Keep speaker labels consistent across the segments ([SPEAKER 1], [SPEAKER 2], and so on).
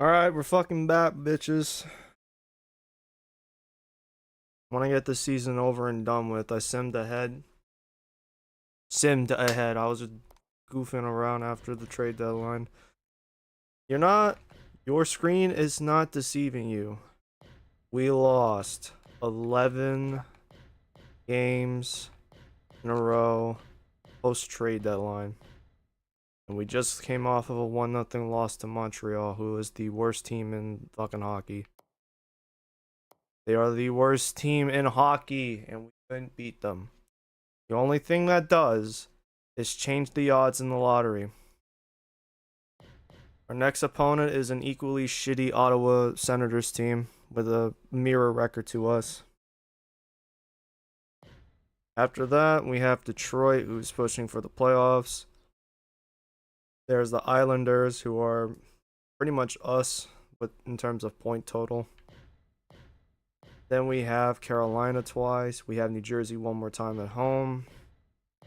[SPEAKER 1] Alright, we're fucking back, bitches. When I get this season over and done with, I simmed ahead. I was just goofing around after the trade deadline. You're not. Your screen is not deceiving you. We lost 11 games in a row post trade deadline. And we just came off of a 1-0 loss to Montreal, who is the worst team in fucking hockey. They are the worst team in hockey, and we couldn't beat them. The only thing that does is change the odds in the lottery. Our next opponent is an equally shitty Ottawa Senators team with a mirror record to us. After that, we have Detroit, who's pushing for the playoffs. There's the Islanders, who are pretty much us but in terms of point total. Then we have Carolina twice. We have New Jersey one more time at home.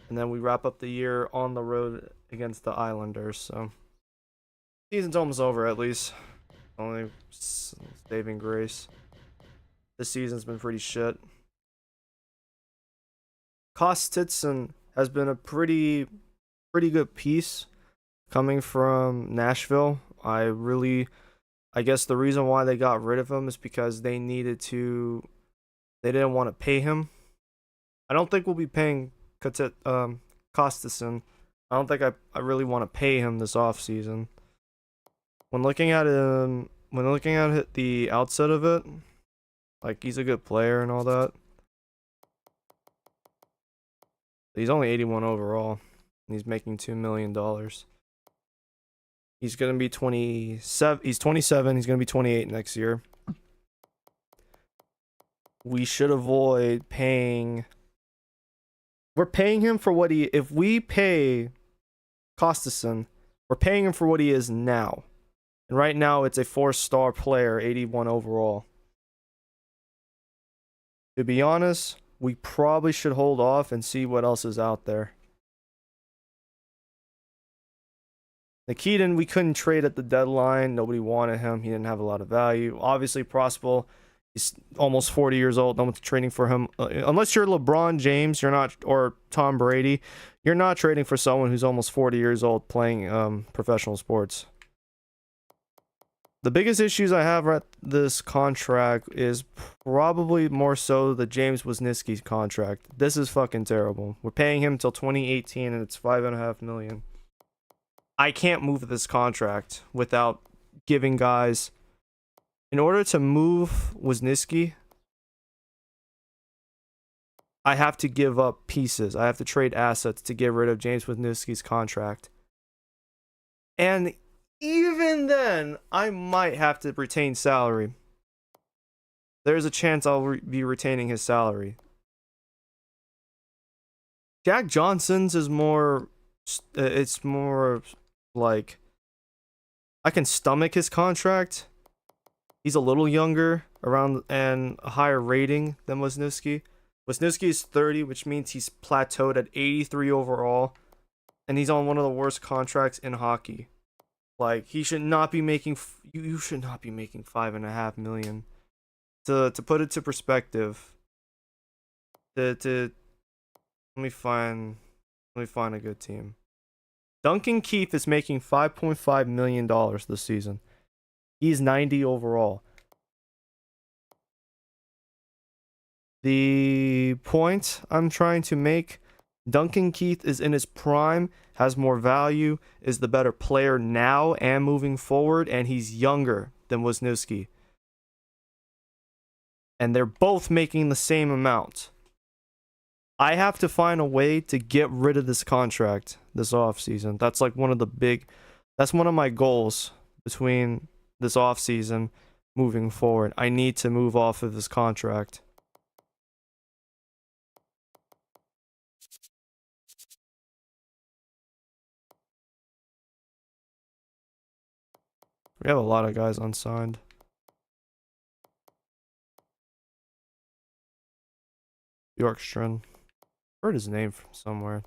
[SPEAKER 1] And then we wrap up the year on the road against the Islanders. So, season's almost over at least. Only saving grace. This season's been pretty shit. Kostitson has been a pretty good piece coming from Nashville. I guess the reason why they got rid of him is because they didn't want to pay him. I don't think we'll be paying Kostitson. I don't think I really want to pay him this offseason. When looking at the outset of it, like, he's a good player and all that. He's only 81 overall, and he's making $2 million. He's gonna be 27. He's 27. He's gonna be 28 next year. We should avoid paying. We're paying him for what he. If we pay Kostitson, we're paying him for what he is now. And right now, it's a 4-star player, 81 overall. To be honest, we probably should hold off and see what else is out there. Nikitin, we couldn't trade at the deadline. Nobody wanted him. He didn't have a lot of value. Obviously, Prospel, he's almost 40 years old. No one's trading for him. Unless you're LeBron James, you're not, or Tom Brady, you're not trading for someone who's almost 40 years old playing professional sports. The biggest issues I have with this contract is probably more so the James Wisniewski's contract. This is fucking terrible. We're paying him until 2018, and it's $5.5 million. I can't move this contract without giving guys. In order to move Wisniewski, I have to give up pieces. I have to trade assets to get rid of James Wisniewski's contract. And even then, I might have to retain salary. There's a chance I'll be retaining his salary. Jack Johnson's is more. It's more like, I can stomach his contract. He's a little younger, around, and a higher rating than Wisniewski. Wisniewski is 30, which means he's plateaued at 83 overall, and he's on one of the worst contracts in hockey. Like, he should not be making. You should not be making $5.5 million. To put it to perspective, let me find a good team. Duncan Keith is making $5.5 million this season. He's 90 overall. The point I'm trying to make, Duncan Keith is in his prime, has more value, is the better player now and moving forward, and he's younger than Wisniewski. And they're both making the same amount. I have to find a way to get rid of this contract this offseason. That's like that's one of my goals between this offseason moving forward. I need to move off of this contract. We have a lot of guys unsigned. Bjorkstrand. Heard his name from somewhere.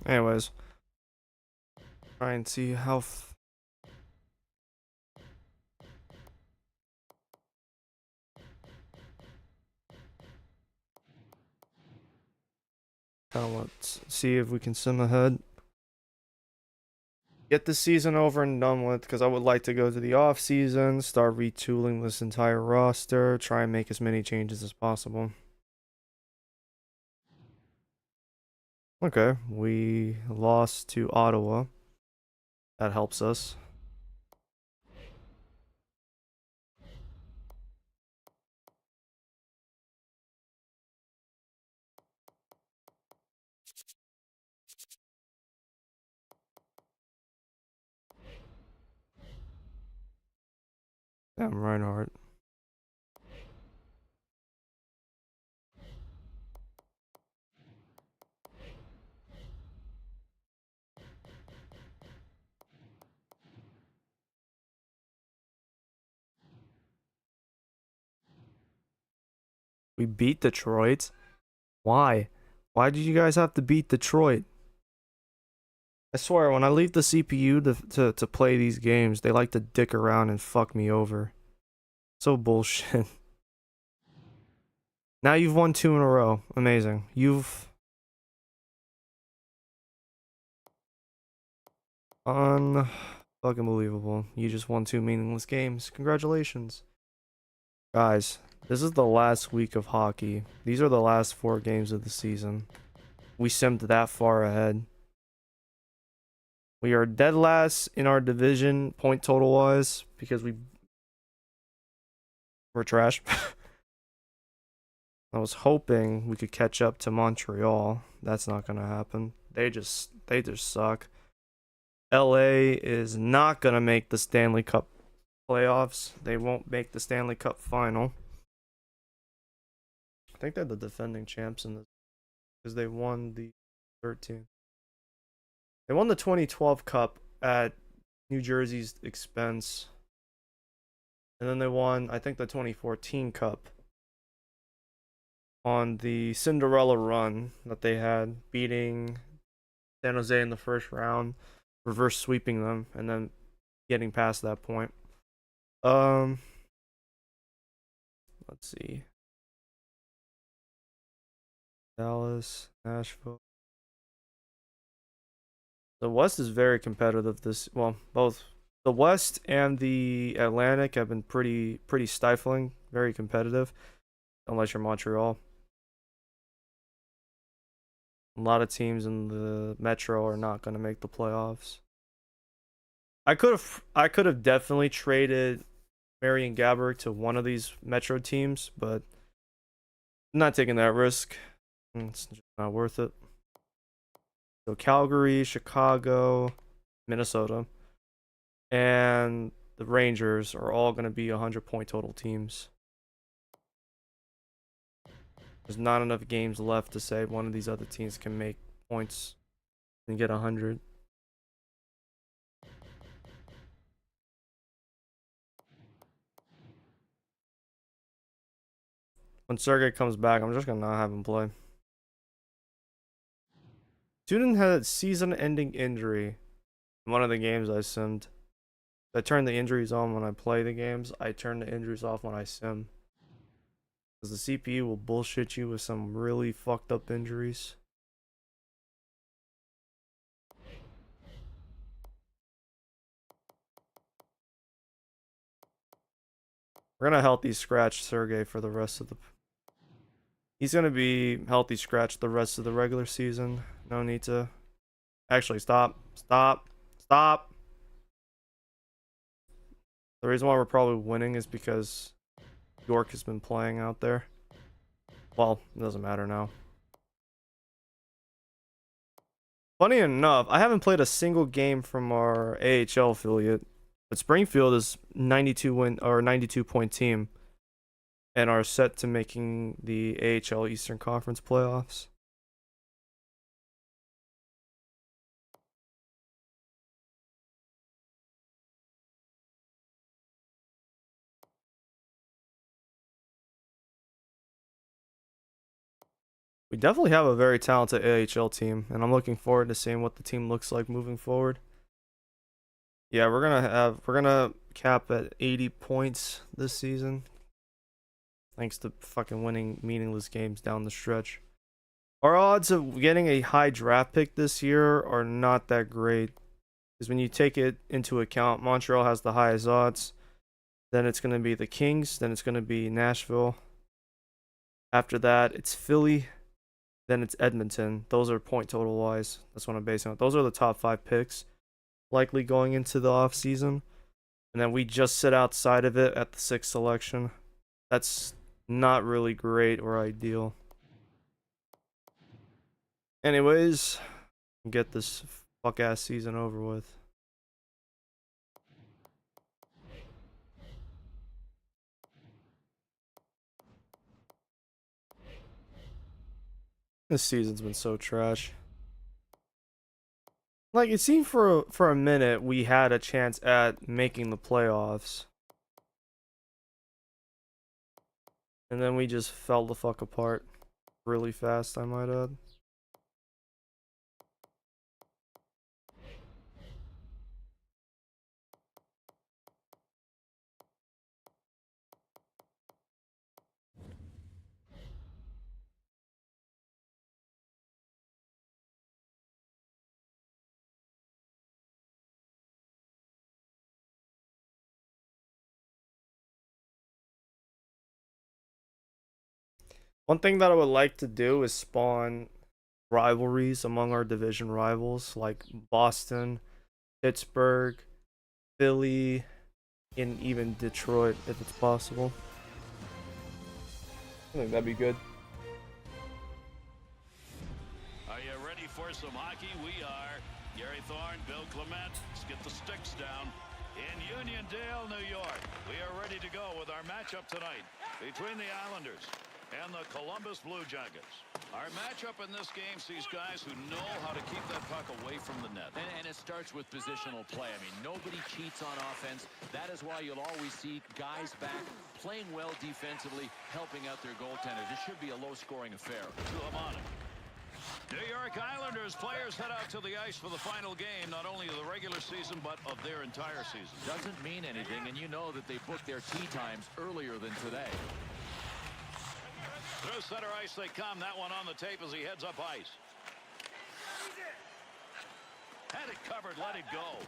[SPEAKER 1] Anyways, try and see how. Let's see if we can sim ahead. Get the season over and done with, because I would like to go to the off season, start retooling this entire roster, try and make as many changes as possible. Okay, we lost to Ottawa. That helps us. Damn, Reinhardt. We beat Detroit. Why? Why did you guys have to beat Detroit? I swear, when I leave the CPU to play these games, they like to dick around and fuck me over. So bullshit. Now you've won 2 in a row. Amazing. You've fucking believable. You just won 2 meaningless games. Congratulations. Guys, this is the last week of hockey. These are the last 4 games of the season. We simmed that far ahead. We are dead last in our division, point total wise, because we're trash. I was hoping we could catch up to Montreal. That's not gonna happen. They just suck. LA is not gonna make the Stanley Cup playoffs. They won't make the Stanley Cup final. I think they're the defending champs in this because they won the 13. They won the 2012 Cup at New Jersey's expense. And then they won, I think, the 2014 Cup on the Cinderella run that they had, beating San Jose in the first round, reverse sweeping them, and then getting past that point. Let's see. Dallas, Nashville. The West is very competitive both the West and the Atlantic have been pretty stifling, very competitive, unless you're Montreal. A lot of teams in the Metro are not going to make the playoffs. I could have definitely traded Marion Gabbert to one of these Metro teams, but I'm not taking that risk. It's just not worth it. So Calgary, Chicago, Minnesota, and the Rangers are all going to be 100-point total teams. There's not enough games left to say one of these other teams can make points and get 100. When Sergey comes back, I'm just going to not have him play. Student had a season-ending injury in one of the games I simmed. I turn the injuries on when I play the games. I turn the injuries off when I sim. Because the CPU will bullshit you with some really fucked up injuries. We're gonna healthy scratch Sergey for the rest of the... He's gonna be healthy scratch the rest of the regular season. No need to... Actually, stop. Stop. Stop. The reason why we're probably winning is because York has been playing out there. Well, it doesn't matter now. Funny enough, I haven't played a single game from our AHL affiliate, but Springfield is 92 win or 92-point team and are set to making the AHL Eastern Conference playoffs. We definitely have a very talented AHL team, and I'm looking forward to seeing what the team looks like moving forward. Yeah, we're gonna cap at 80 points this season, thanks to fucking winning meaningless games down the stretch. Our odds of getting a high draft pick this year are not that great, because when you take it into account, Montreal has the highest odds. Then it's gonna be the Kings. Then it's gonna be Nashville. After that, it's Philly. Then it's Edmonton. Those are point total wise. That's what I'm basing on. Those are the top 5 picks likely going into the off season. And then we just sit outside of it at the 6th selection. That's not really great or ideal. Anyways, get this fuck ass season over with. This season's been so trash. Like, it seemed for a minute we had a chance at making the playoffs. And then we just fell the fuck apart really fast, I might add. One thing that I would like to do is spawn rivalries among our division rivals, like Boston, Pittsburgh, Philly, and even Detroit, if it's possible. I think that'd be good.
[SPEAKER 2] Are you ready for some hockey? We are. Gary Thorne, Bill Clement. Let's get the sticks down. In Uniondale, New York, we are ready to go with our matchup tonight between the Islanders and the Columbus Blue Jackets. Our matchup in this game sees guys who know how to keep that puck away from the net.
[SPEAKER 3] And it starts with positional play. I mean, nobody cheats on offense. That is why you'll always see guys back playing well defensively, helping out their goaltender. This should be a low-scoring affair.
[SPEAKER 2] New York Islanders players head out to the ice for the final game, not only of the regular season, but of their entire season.
[SPEAKER 3] Doesn't mean anything, and you know that they booked their tee times earlier than today.
[SPEAKER 2] Through center ice they come. That one on the tape as he heads up ice. Had it covered, let it go.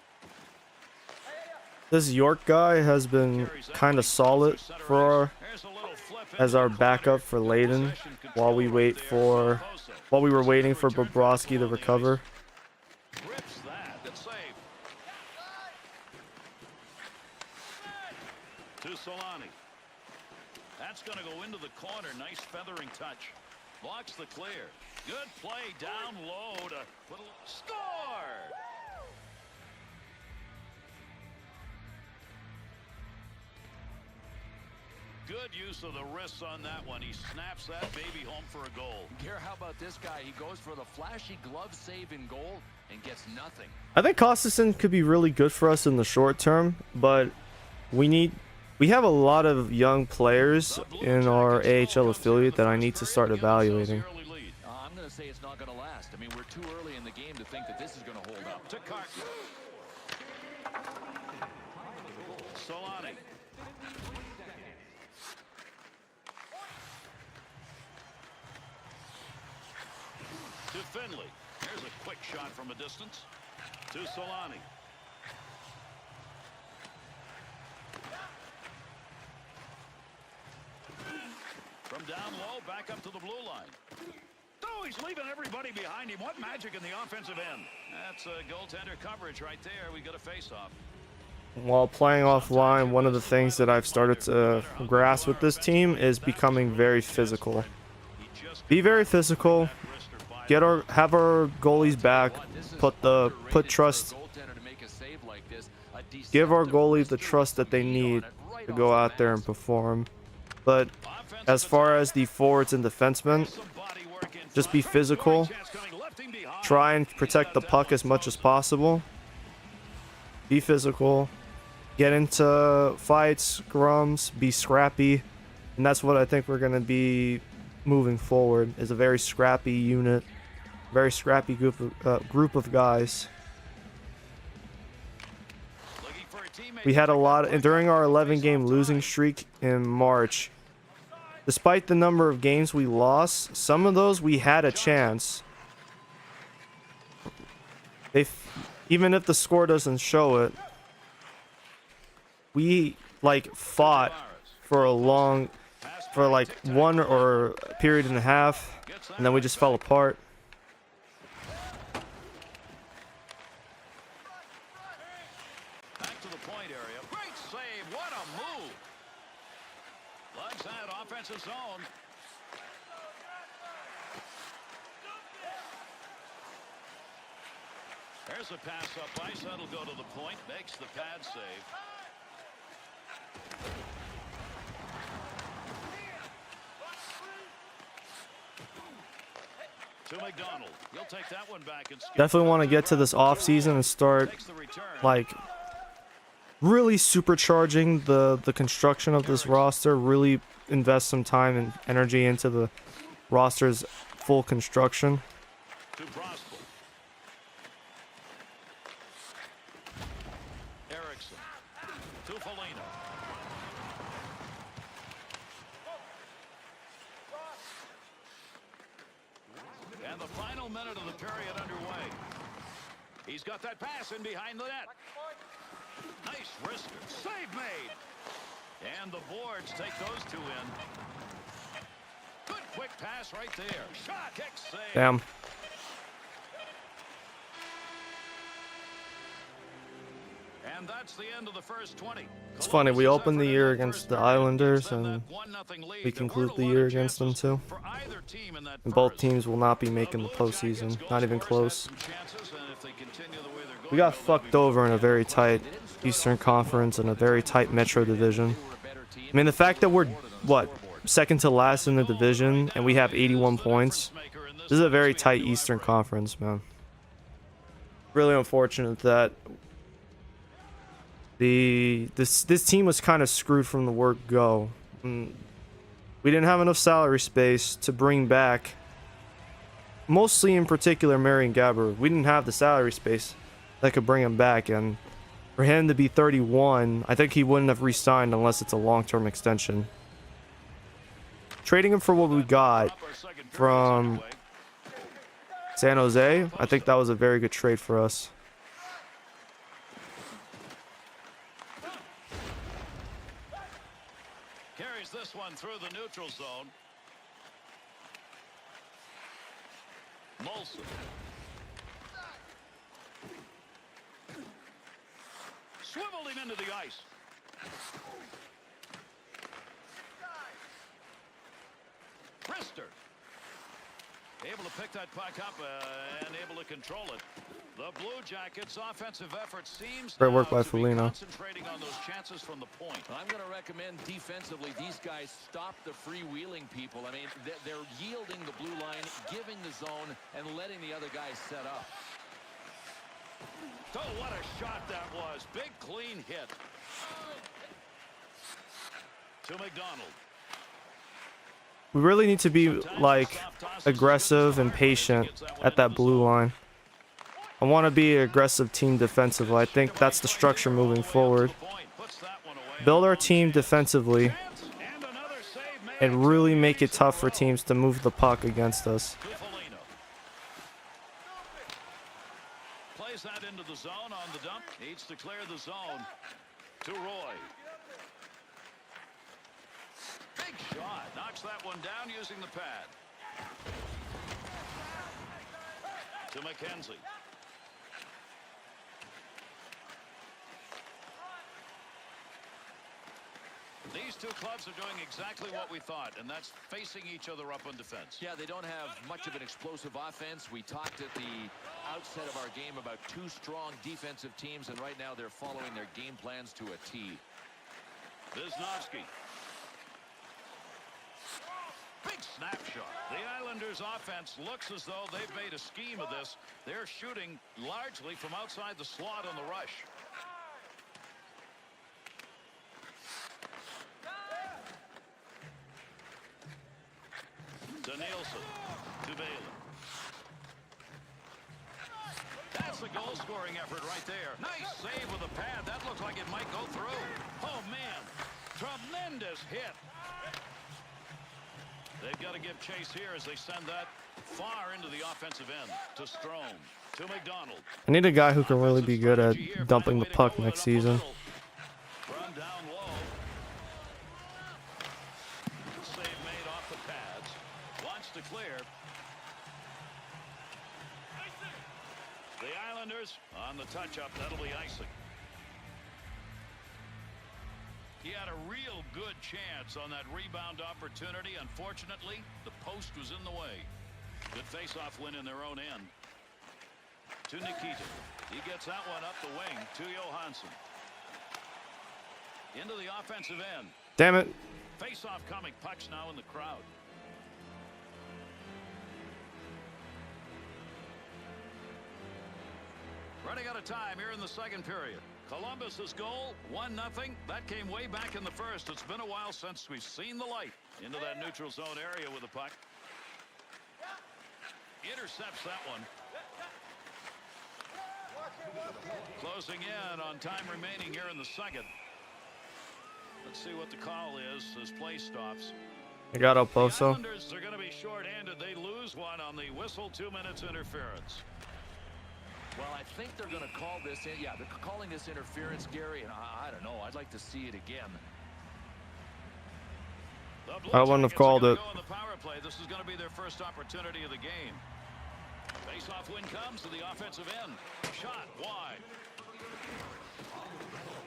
[SPEAKER 1] This York guy has been kind of solid for as our backup for Layden while we were waiting for Bobrovsky to recover.
[SPEAKER 2] Rips that. Good save. To Solani. That's going to go into the corner. Nice feathering touch. Blocks the clear. Good play down low to put a score. Good use of the wrists on that one. He snaps that baby home for a goal.
[SPEAKER 3] Gare, how about this guy? He goes for the flashy glove save in goal and gets nothing.
[SPEAKER 1] I think Kosteson could be really good for us in the short term, but we have a lot of young players in our AHL affiliate that I need to start evaluating.
[SPEAKER 3] I'm going to say it's not going to last. I mean, we're too early in the game to think that this is going to hold up.
[SPEAKER 2] To Carton. Solani. To Finley. Here's a quick shot from a distance. To Solani. From down low, back up to the blue line. Oh, he's leaving everybody behind him. What magic in the offensive end. That's a goaltender coverage right there. We got a face-off.
[SPEAKER 1] While playing offline, one of the things that I've started to grasp with this team is becoming very physical. Be very physical. Have our goalies back. Put trust. Give our goalies the trust that they need to go out there and perform. But as far as the forwards and defensemen, just be physical. Try and protect the puck as much as possible. Be physical. Get into fights, scrums, be scrappy. And that's what I think we're going to be moving forward. Is a very scrappy unit, very scrappy group of guys. We had a lot during our 11-game losing streak in March. Despite the number of games we lost, some of those we had a chance. Even if the score doesn't show it, we like fought for like one or a period and a half, and then we just fell apart.
[SPEAKER 2] Back to the point area. Great save. What a move. Lugs that offensive zone. There's a pass up ice. That'll go to the point. Makes the pad save. To McDonald. He'll take that one back and
[SPEAKER 1] definitely want to get to this off season and start like really supercharging the construction of this roster. Really invest some time and energy into the roster's full construction.
[SPEAKER 2] To Prosper. Erickson. To Foligno. And the final minute of the period underway. He's got that pass in behind the net. Nice wrister. Save made. And the boards take those two in. Good quick pass right there. Shot, kick, save.
[SPEAKER 1] Damn.
[SPEAKER 2] And that's the end of the first 20.
[SPEAKER 1] It's funny, we opened the year against the Islanders and we conclude the year against them too. And both teams will not be making the postseason, not even close. We got fucked over in a very tight Eastern Conference and a very tight Metro division. I mean, the fact that we're, what, second to last in the division and we have 81 points. This is a very tight Eastern Conference, man. Really unfortunate that this team was kind of screwed from the word go. We didn't have enough salary space to bring back, mostly in particular Marian Gaborik. We didn't have the salary space that could bring him back, and for him to be 31, I think he wouldn't have re-signed unless it's a long-term extension. Trading him for what we got from San Jose, I think that was a very good trade for us.
[SPEAKER 2] Carries this one through the neutral zone. Molson. Swiveled him into the ice. Brister. Able to pick that puck up and able to control it. The Blue Jackets' offensive effort seems
[SPEAKER 1] great work by
[SPEAKER 2] to be
[SPEAKER 1] Foligno.
[SPEAKER 2] concentrating on those chances from the point.
[SPEAKER 3] I'm going to recommend defensively these guys stop the freewheeling people. I mean, they're yielding the blue line, giving the zone, and letting the other guys set up.
[SPEAKER 2] Oh, what a shot that was. Big, clean hit. To McDonald.
[SPEAKER 1] We really need to be like aggressive and patient at that blue line. I want to be an aggressive team defensively. I think that's the structure moving forward. Build our team defensively and really make it tough for teams to move the puck against us.
[SPEAKER 2] Plays that into the zone on the dump. Needs to clear the zone. To Roy. Big shot. Knocks that one down using the pad. To McKenzie. These two clubs are doing exactly what we thought, and that's facing each other up on defense.
[SPEAKER 3] Yeah, they don't have much of an explosive offense. We talked at the outset of our game about two strong defensive teams, and right now they're following their game plans to a T.
[SPEAKER 2] Wisniewski. Big snapshot. The Islanders' offense looks as though they've made a scheme of this. They're shooting largely from outside the slot on the rush. To Nielsen. To Bailey. That's a goal-scoring effort right there. Nice save with a pad. That looks like it might go through. Oh, man. Tremendous hit. They've got to give chase here as they send that far into the offensive end. To Strome. To McDonald.
[SPEAKER 1] I need a guy who can really be good at dumping the puck next season.
[SPEAKER 2] Run down low. Save made off the pads. Wants to clear. The Islanders on the touch-up. That'll be icing. He had a real good chance on that rebound opportunity. Unfortunately, the post was in the way. Good face-off win in their own end. To Nikita. He gets that one up the wing to Johansson. Into the offensive end.
[SPEAKER 1] Damn it.
[SPEAKER 2] Face-off coming. Pucks now in the crowd. Running out of time here in the second period. Columbus's goal, 1-0. That came way back in the first. It's been a while since we've seen the light into that neutral zone area with the puck. Intercepts that one. Closing in on time remaining here in the second. Let's see what the call is as play stops.
[SPEAKER 1] I got
[SPEAKER 2] The
[SPEAKER 1] Oposo.
[SPEAKER 2] Islanders are going to be short-handed. They lose one on the whistle. 2 minutes interference.
[SPEAKER 3] Well, I think they're going to call this in. Yeah, they're calling this interference, Gary, and I don't know. I'd like to see it again.
[SPEAKER 1] I wouldn't have called it.
[SPEAKER 2] On the power play. This is going to be their first opportunity of the game. Face-off win comes to the offensive end. Shot wide.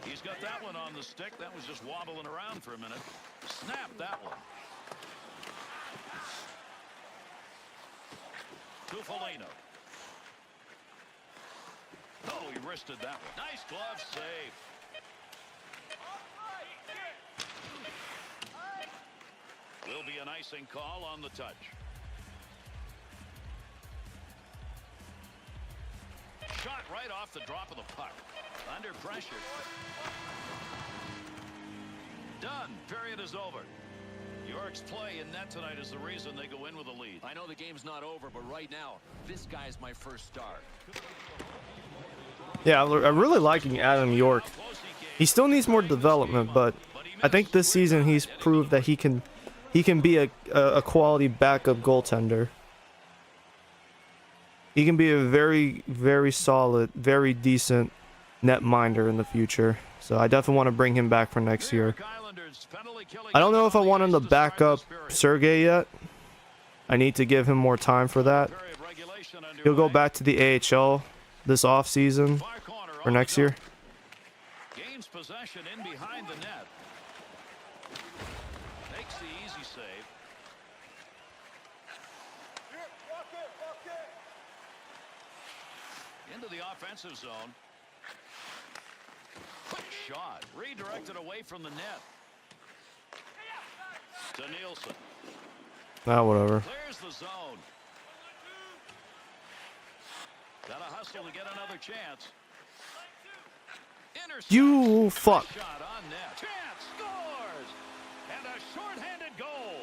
[SPEAKER 2] He's got that one on the stick. That was just wobbling around for a minute. Snap that one. To Foligno. Oh, he wristed that one. Nice glove save. Will be an icing call on the touch. Shot right off the drop of the puck. Under pressure. Done. Period is over. York's play in net tonight is the reason they go in with a lead.
[SPEAKER 3] I know the game's not over, but right now, this guy's my first start.
[SPEAKER 1] Yeah, I'm really liking Adam York. He still needs more development, but I think this season he's proved that he can be a quality backup goaltender. He can be a very, very solid, very decent netminder in the future. So I definitely want to bring him back for next year. I don't know if I want him to back up Sergei yet. I need to give him more time for that. He'll go back to the AHL this offseason or next year.
[SPEAKER 2] Gains possession in behind the net. Makes the easy save. Into the offensive zone. Quick shot. Redirected away from the net. To Nielsen.
[SPEAKER 1] Whatever.
[SPEAKER 2] Clears the zone. Got a hustle to get another chance.
[SPEAKER 1] You fuck.
[SPEAKER 2] Shot on net. Chance scores. And a shorthanded goal.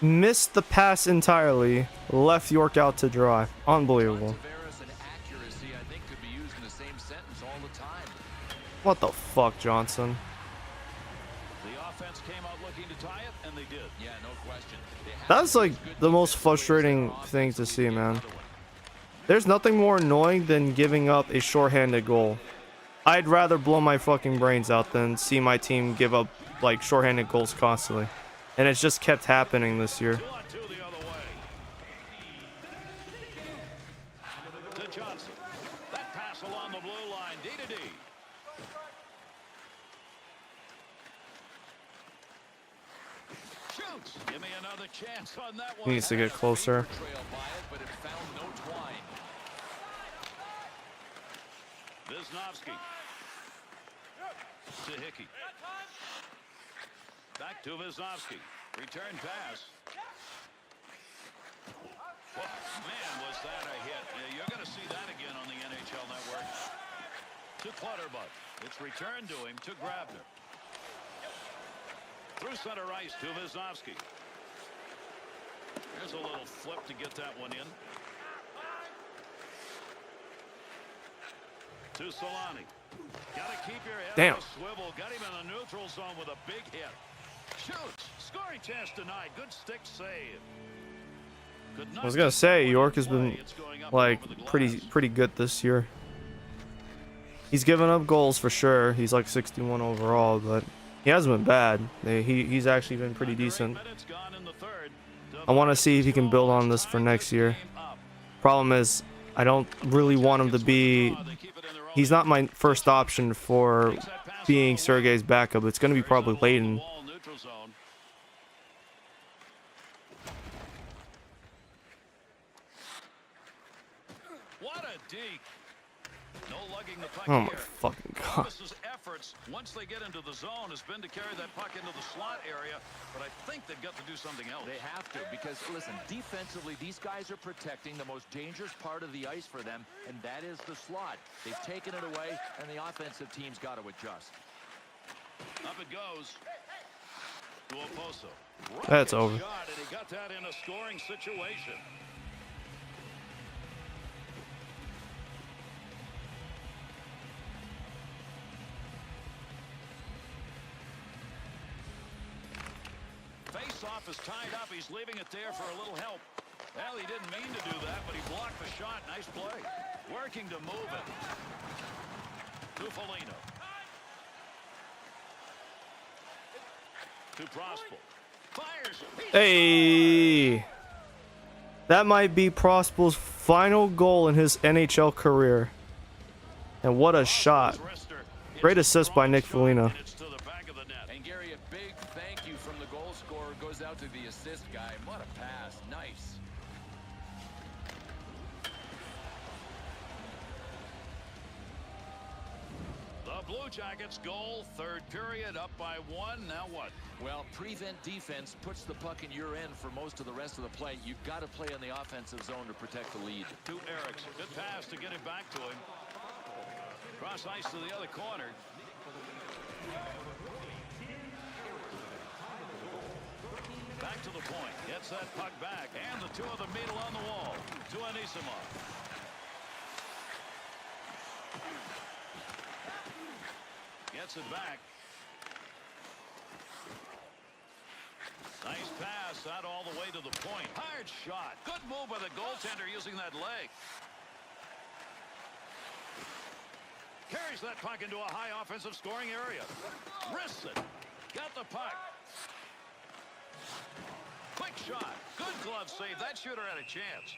[SPEAKER 1] Missed the pass entirely. Left York out to dry. Unbelievable. What the fuck, Johnson?
[SPEAKER 2] The offense came out looking to tie it, and they did.
[SPEAKER 3] Yeah, no question.
[SPEAKER 1] That's like the most frustrating thing to see, man. There's nothing more annoying than giving up a shorthanded goal. I'd rather blow my fucking brains out than see my team give up like shorthanded goals constantly. And it's just kept happening this year.
[SPEAKER 2] 2-on-2 the other way. To Johnson. That pass along the blue line, D to D. Shoots. Give me another chance on that one.
[SPEAKER 1] He needs to get closer.
[SPEAKER 2] Wisnowski. To Hickey. Back to Wisnowski. Return pass. Well, man, was that a hit. Yeah, you're going to see that again on the NHL Network. To Clutterbuck. It's returned to him, to Grabner. Through center ice to Wisnowski. There's a little flip to get that one in. To Solani. Got to keep your head
[SPEAKER 1] Damn.
[SPEAKER 2] on a swivel. Got him in the neutral zone with a big hit. Shoots. Scoring chance denied. Good stick save.
[SPEAKER 1] I was gonna say York has been like pretty good this year. He's given up goals for sure. He's like 61 overall, but he hasn't been bad. He's actually been pretty decent. I want to see if he can build on this for next year. Problem is, I don't really want him to be. He's not my first option for being Sergei's backup. It's gonna be probably Layden.
[SPEAKER 2] What a deke. No lugging the puck
[SPEAKER 1] Oh my
[SPEAKER 2] here.
[SPEAKER 1] fucking god.
[SPEAKER 2] Columbus's efforts once they get into the zone has been to carry that puck into the slot area, but I think they've got to do something else.
[SPEAKER 3] They have to, because listen, defensively these guys are protecting the most dangerous part of the ice for them, and that is the slot. They've taken it away, and the offensive team's got to adjust.
[SPEAKER 2] Up it goes to Oposo.
[SPEAKER 1] That's over.
[SPEAKER 2] Shot, and he got that in a scoring situation. Face-off is tied up. He's leaving it there for a little help. Well, he didn't mean to do that, but he blocked the shot. Nice play. Working to move it. To Foligno. To Prospel. Fires.
[SPEAKER 1] Hey, that might be Prospel's final goal in his NHL career. And what a shot. Great assist by Nick Foligno.
[SPEAKER 3] And Gary, a big thank you from the goal scorer goes out to the assist guy. What a pass. Nice.
[SPEAKER 2] The Blue Jackets goal, third period, up by 1. Now what?
[SPEAKER 3] Well, prevent defense puts the puck in your end for most of the rest of the play. You've got to play in the offensive zone to protect the lead.
[SPEAKER 2] To Erickson. Good pass to get it back to him. Cross ice to the other corner. Back to the point. Gets that puck back. And the two of them meet along the wall. To Anisimov. Gets it back. Nice pass out all the way to the point. Hard shot. Good move by the goaltender using that leg. Carries that puck into a high offensive scoring area. Wrists it. Got the puck. Quick shot. Good glove save. That shooter had a chance.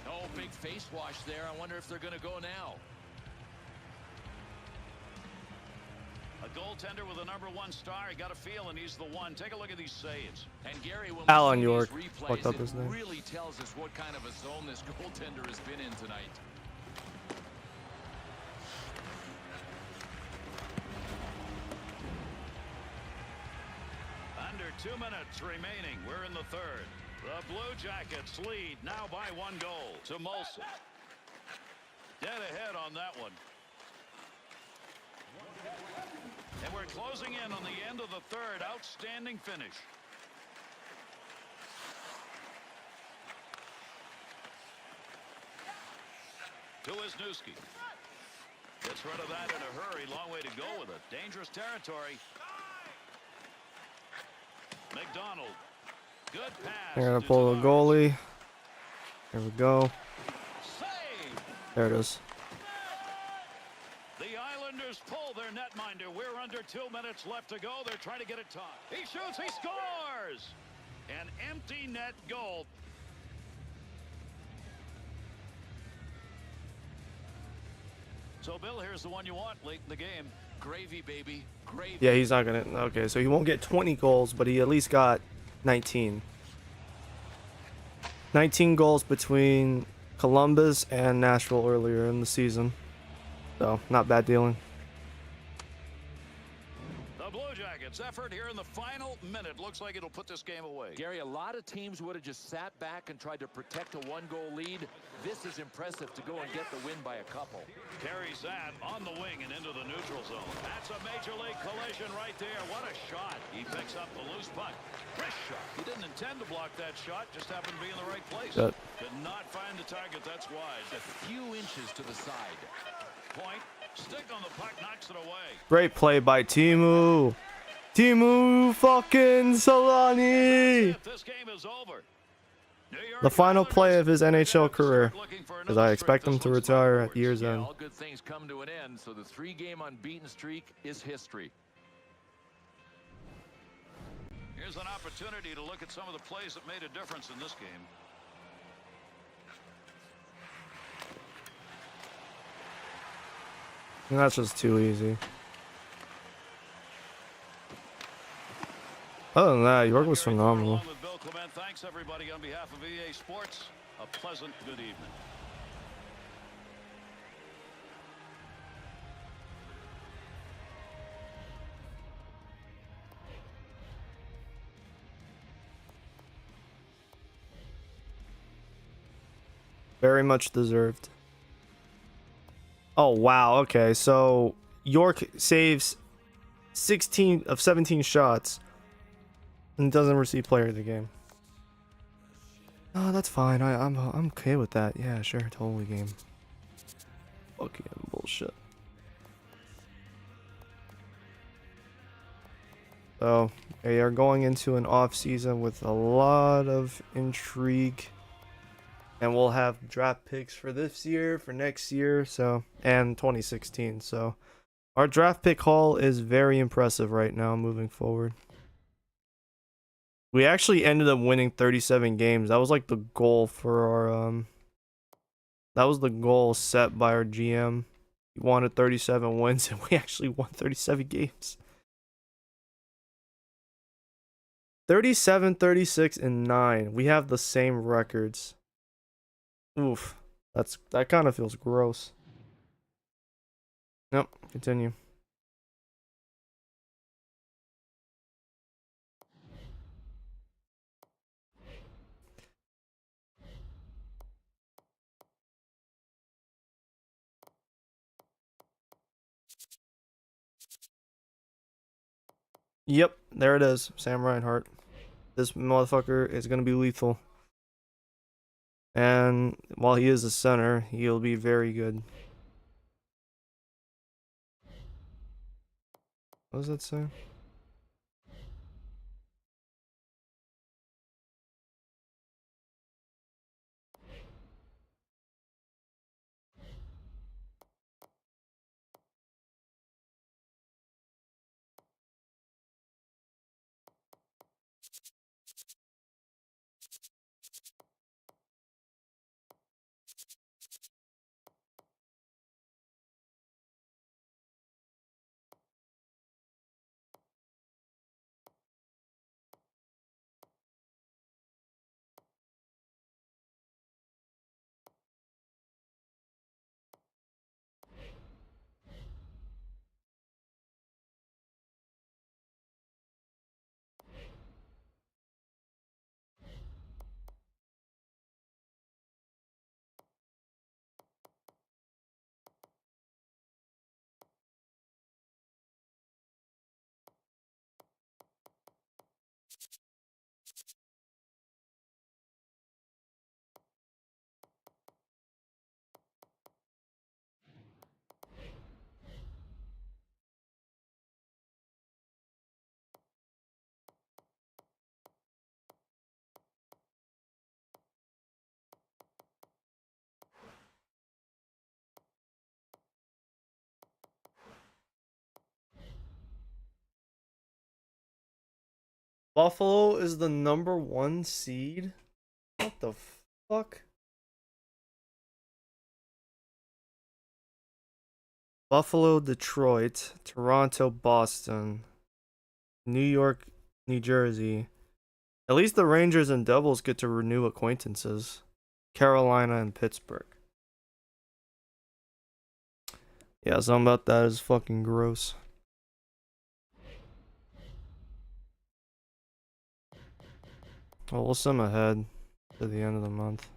[SPEAKER 3] Oh, big face wash there. I wonder if they're going to go now.
[SPEAKER 2] A goaltender with a #1 star. He got a feeling he's the one. Take a look at these saves.
[SPEAKER 3] And Gary, when
[SPEAKER 1] Alan
[SPEAKER 3] we see
[SPEAKER 1] York.
[SPEAKER 3] these replays,
[SPEAKER 1] Fucked up his
[SPEAKER 3] it
[SPEAKER 1] name.
[SPEAKER 3] really tells us what kind of a zone this goaltender has been in tonight.
[SPEAKER 2] Under 2 minutes remaining. We're in the third. The Blue Jackets lead now by 1 goal to Molson. Dead ahead on that one. And we're closing in on the end of the third. Outstanding finish. To Wisniewski. Gets rid of that in a hurry. Long way to go with it. Dangerous territory. McDonald. Good pass.
[SPEAKER 1] They're gonna
[SPEAKER 2] to
[SPEAKER 1] pull the
[SPEAKER 2] Tavares.
[SPEAKER 1] goalie. There we go.
[SPEAKER 2] Save.
[SPEAKER 1] There it is.
[SPEAKER 2] The Islanders pull their netminder. We're under 2 minutes left to go. They're trying to get it tied. He shoots. He scores. An empty net goal. So, Bill, here's the one you want late in the game.
[SPEAKER 3] Gravy, baby. Gravy.
[SPEAKER 1] Yeah, he's not gonna. Okay, so he won't get 20 goals, but he at least got 19. 19 goals between Columbus and Nashville earlier in the season. So, not bad dealing.
[SPEAKER 2] The Blue Jackets targets. Effort here in the final minute. Looks like it'll put this game away.
[SPEAKER 3] Gary, a lot of teams would have just sat back and tried to protect a one-goal lead. This is impressive to go and get the win by a couple.
[SPEAKER 2] Carries that on the wing and into the neutral zone. That's a major league collision right there. What a shot. He picks up the loose puck. Wrist shot. He didn't intend to block that shot. Just happened to be in the right place. Did not find the target. That's wide.
[SPEAKER 3] A few inches to the side.
[SPEAKER 2] Point. Stick on the puck. Knocks it away.
[SPEAKER 1] Great play by Timu. Timu fucking Solani.
[SPEAKER 2] This game is over.
[SPEAKER 1] The final play of his NHL career, as I expect him to retire at year's end.
[SPEAKER 3] All good things come to an end, so the 3-game unbeaten streak is history.
[SPEAKER 2] Here's an opportunity to look at some of the plays that made a difference in this game.
[SPEAKER 1] And that's just too easy. Other than that, York was phenomenal.
[SPEAKER 2] With Bill Clement, thanks everybody on behalf of EA Sports. A pleasant good evening.
[SPEAKER 1] Very much deserved. Oh, wow. Okay, so York saves 16 of 17 shots and doesn't receive player of the game. Oh, that's fine. I'm okay with that. Yeah, sure. Totally game. Fucking bullshit. So, they are going into an off season with a lot of intrigue. And we'll have draft picks for this year, for next year, so, and 2016. So our draft pick haul is very impressive right now moving forward. We actually ended up winning 37 games. That was like the goal for our that was the goal set by our GM. He wanted 37 wins and we actually won 37 games. 37, 36, and 9. We have the same records. Oof, that kind of feels gross. Nope, continue. Yep, there it is, Sam Reinhart. This motherfucker is gonna be lethal. And while he is a center, he'll be very good. What does that say? Buffalo is the #1 seed? What the fuck? Buffalo, Detroit, Toronto, Boston, New York, New Jersey. At least the Rangers and Devils get to renew acquaintances. Carolina and Pittsburgh. Yeah, something about that is fucking gross. Well, we'll sim ahead to the end of the month.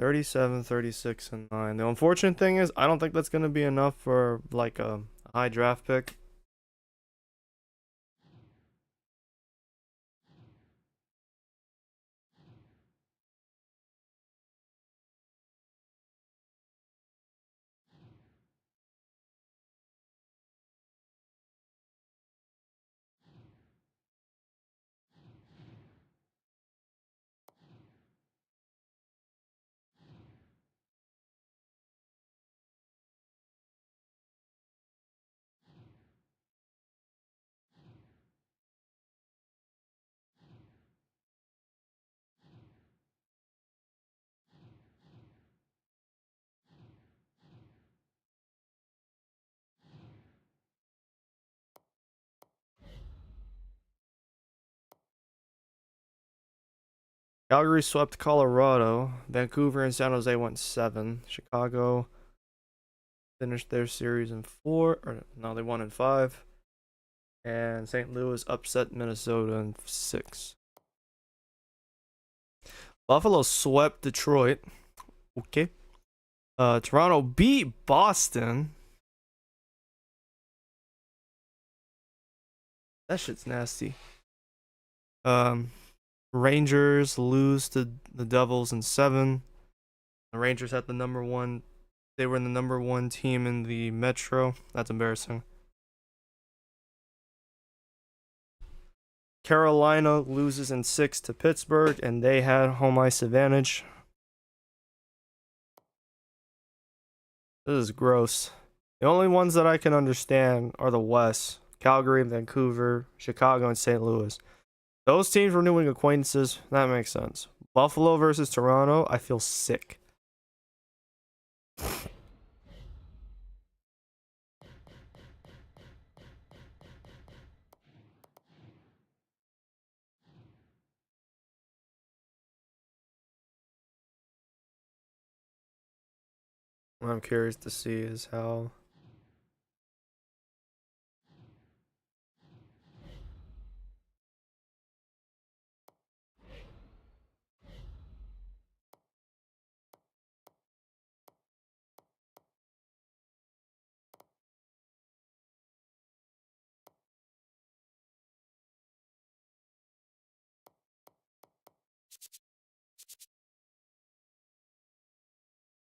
[SPEAKER 1] 37, 36, and 9. The unfortunate thing is, I don't think that's going to be enough for like a high draft pick. Calgary swept Colorado. Vancouver and San Jose went 7. Chicago finished their series in 4. Or no, they won in 5. And St. Louis upset Minnesota in 6. Buffalo swept Detroit. Okay. Toronto beat Boston. That shit's nasty. Rangers lose to the Devils in 7. The Rangers had the number 1. They were the number 1 team in the Metro. That's embarrassing. Carolina loses in 6 to Pittsburgh, and they had home ice advantage. This is gross. The only ones that I can understand are the West: Calgary, Vancouver, Chicago, and St. Louis. Those teams were renewing acquaintances. That makes sense. Buffalo versus Toronto, I feel sick. What I'm curious to see is how.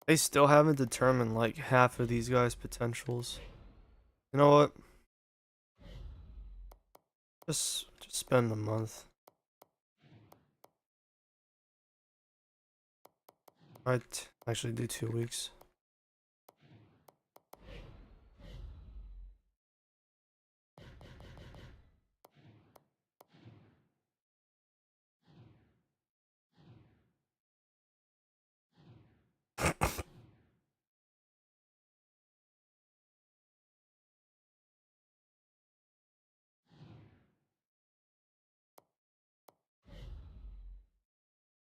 [SPEAKER 1] They still haven't determined like half of these guys' potentials. You know what? Just spend a month. I'd actually do 2 weeks.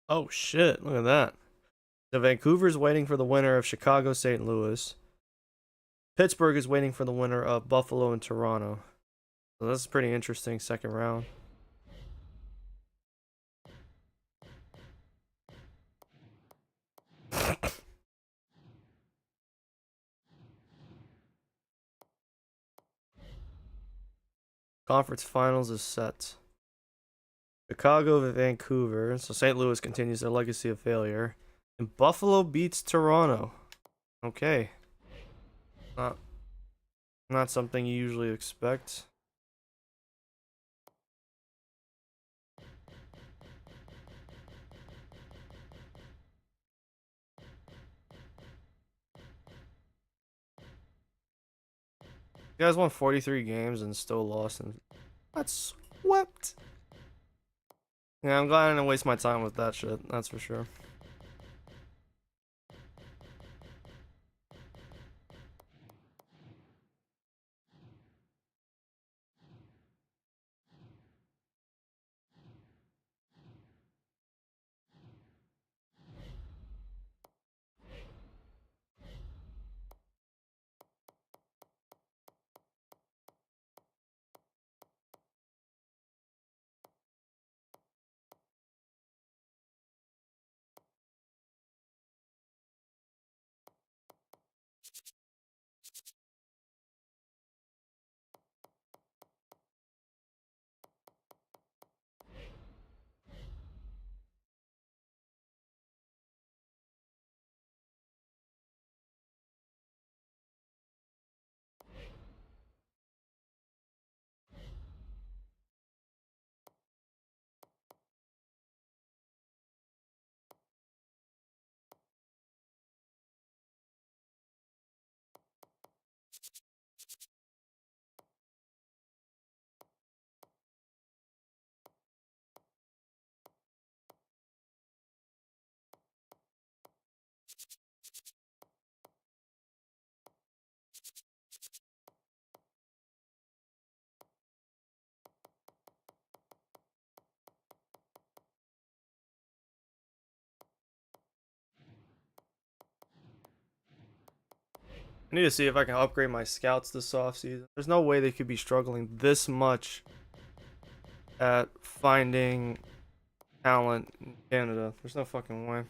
[SPEAKER 1] Oh shit, look at that. So Vancouver's waiting for the winner of Chicago St. Louis. Pittsburgh is waiting for the winner of Buffalo and Toronto. So that's pretty interesting second round. Conference finals is set. Chicago and Vancouver. So St. Louis continues their legacy of failure. And Buffalo beats Toronto. Okay. Not not something you usually expect. You guys won 43 games and still lost, and that's swept. Yeah, I'm glad I didn't waste my time with that shit. That's for sure. I need to see if I can upgrade my scouts this offseason. There's no way they could be struggling this much at finding talent in Canada. There's no fucking way.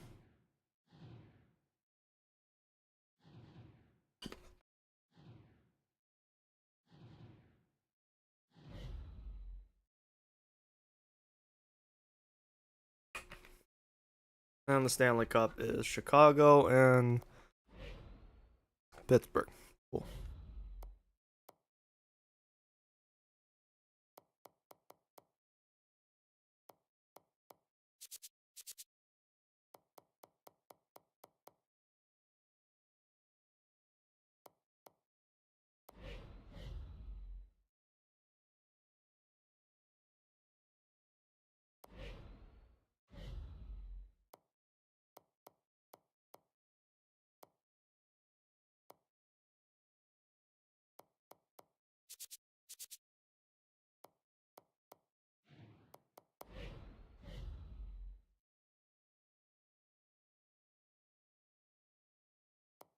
[SPEAKER 1] And the Stanley Cup is Chicago and Pittsburgh. Cool.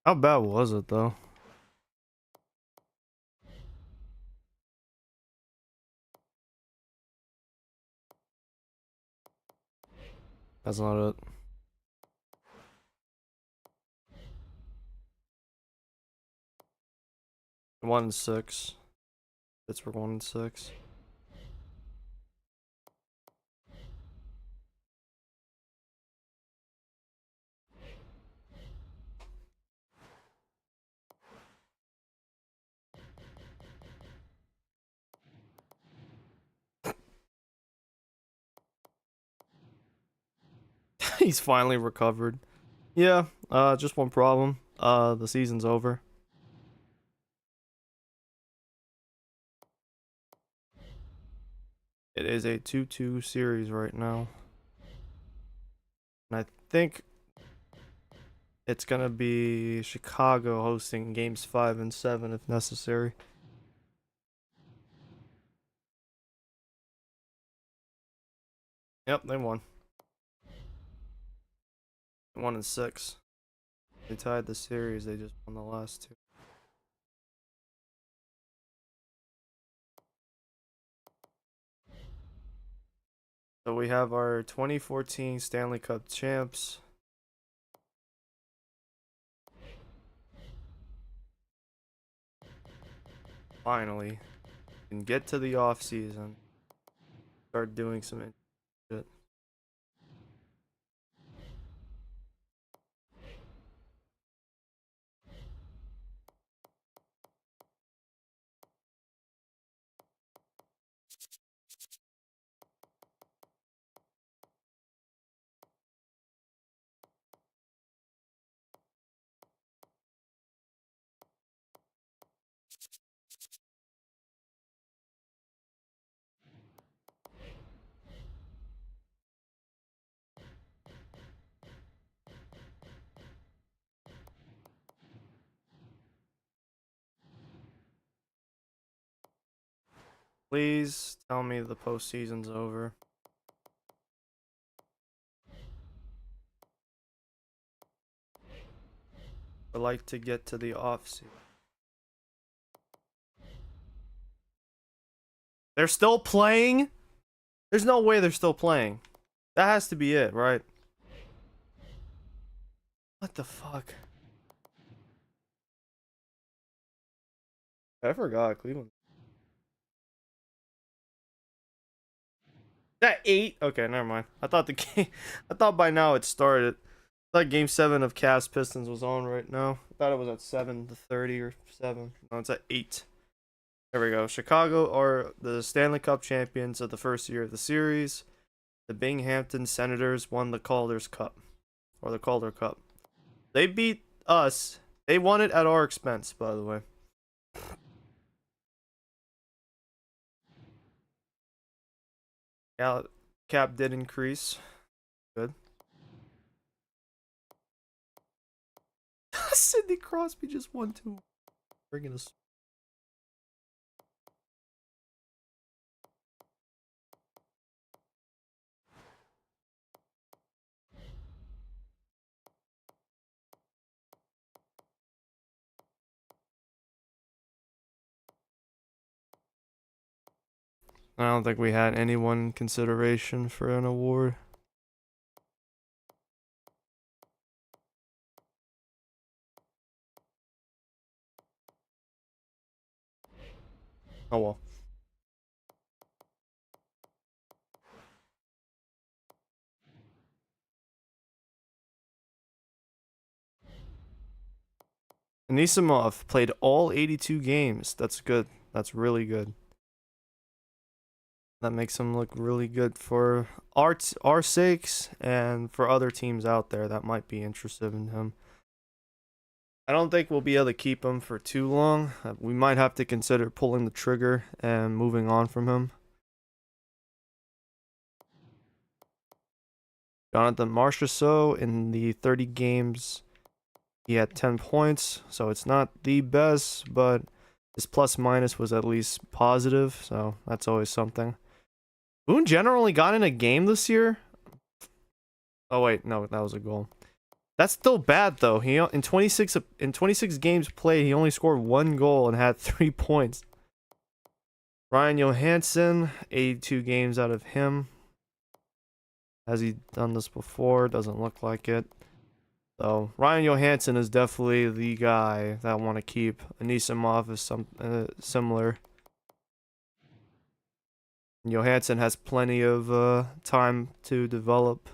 [SPEAKER 1] How bad was it though? That's not it. 1-6. Pittsburgh 1-6. He's finally recovered. Yeah, just one problem. The season's over. It is a 2-2 series right now. And I think it's gonna be Chicago hosting games 5 and 7 if necessary. Yep, they won. 1-6. They tied the series. They just won the last two. So we have our 2014 Stanley Cup champs. Finally, can get to the off season. Start doing some shit. Please tell me the postseason's over. I'd like to get to the off season. They're still playing? There's no way they're still playing. That has to be it, right? What the fuck? I forgot Cleveland. That 8? Okay, never mind. I thought the game I thought by now it started. I thought game 7 of Cavs Pistons was on right now. I thought it was at 7:30 or 7. No, it's at 8. There we go. Chicago are the Stanley Cup champions of the first year of the series. The Binghamton Senators won the Calder's Cup. Or the Calder Cup. They beat us. They won it at our expense, by the way. Cap did increase. Good. Sidney Crosby just won 2. Bringing us. I don't think we had anyone in consideration for an award. Oh well. Anisimov played all 82 games. That's good. That's really good. That makes him look really good for our sakes and for other teams out there that might be interested in him. I don't think we'll be able to keep him for too long. We might have to consider pulling the trigger and moving on from him. Jonathan Marchessault in the 30 games, he had 10 points, so it's not the best, but his plus minus was at least positive, so that's always something. Boone generally got in a game this year. Oh wait, no, that was a goal. That's still bad though. He in 26 games played, he only scored 1 goal and had 3 points. Ryan Johansson, 82 games out of him. Has he done this before? Doesn't look like it. So Ryan Johansson is definitely the guy that I want to keep. Anisimov is similar. Johansson has plenty of time to develop.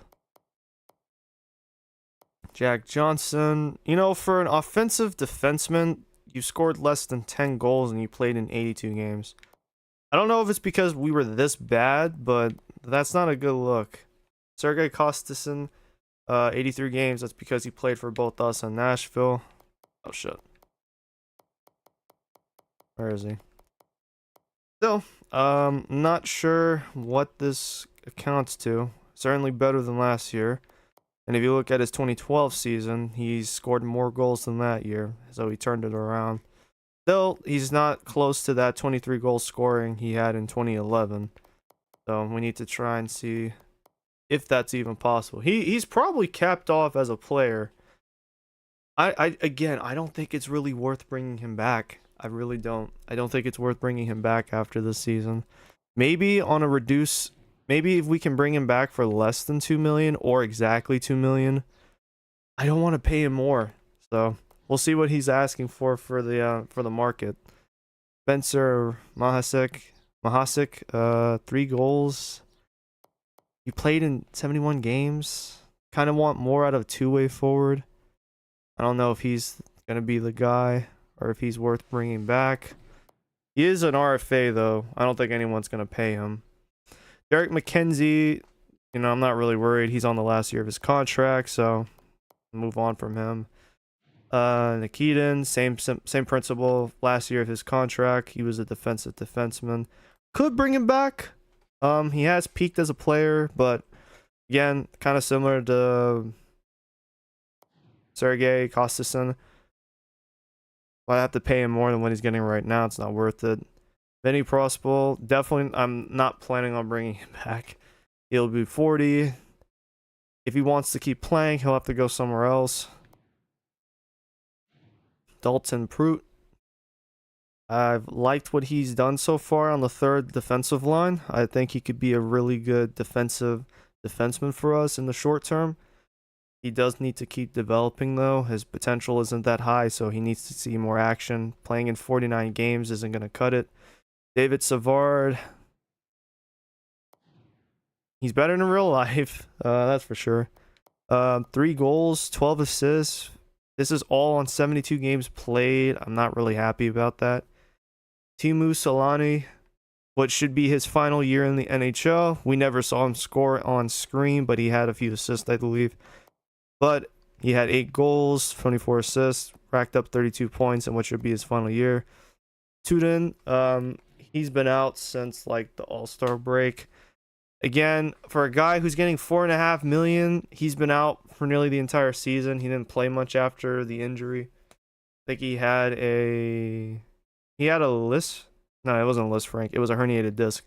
[SPEAKER 1] Jack Johnson, you know, for an offensive defenseman, you scored less than 10 goals and you played in 82 games. I don't know if it's because we were this bad, but that's not a good look. Sergei Kostysyn, 83 games. That's because he played for both us and Nashville. Oh, shit. Where is he? Still, not sure what this accounts to. Certainly better than last year. And if you look at his 2012 season, he's scored more goals than that year. So he turned it around. Still, he's not close to that 23 goal scoring he had in 2011. So we need to try and see if that's even possible. He's probably capped off as a player. Again, I don't think it's really worth bringing him back. I really don't. I don't think it's worth bringing him back after this season. Maybe on a reduce. Maybe if we can bring him back for less than 2 million or exactly 2 million. I don't want to pay him more. So we'll see what he's asking for the market. Spencer Mahasik, 3 goals. You played in 71 games. Kind of want more out of a two-way forward. I don't know if he's going to be the guy or if he's worth bringing back. He is an RFA, though. I don't think anyone's going to pay him. Derek McKenzie, you know, I'm not really worried. He's on the last year of his contract, so move on from him. Nikitin, same principle. Last year of his contract, he was a defensive defenseman. Could bring him back. He has peaked as a player, but again, kind of similar to Sergei Kostysyn. I have to pay him more than what he's getting right now. It's not worth it. Vinny Prospal, definitely, I'm not planning on bringing him back. He'll be 40. If he wants to keep playing, he'll have to go somewhere else. Dalton Prout. I've liked what he's done so far on the third defensive line. I think he could be a really good defenseman for us in the short term. He does need to keep developing, though. His potential isn't that high, so he needs to see more action. Playing in 49 games isn't going to cut it. David Savard. He's better in real life, that's for sure. 3 goals, 12 assists. This is all on 72 games played. I'm not really happy about that. Timu Solani, what should be his final year in the NHL. We never saw him score on screen, but he had a few assists, I believe. But he had 8 goals, 24 assists, racked up 32 points in what should be his final year. Tudin, he's been out since like the All-Star break. Again, for a guy who's getting $4.5 million, he's been out for nearly the entire season. He didn't play much after the injury. I think he had a list. No, it wasn't a list, Frank. It was a herniated disc.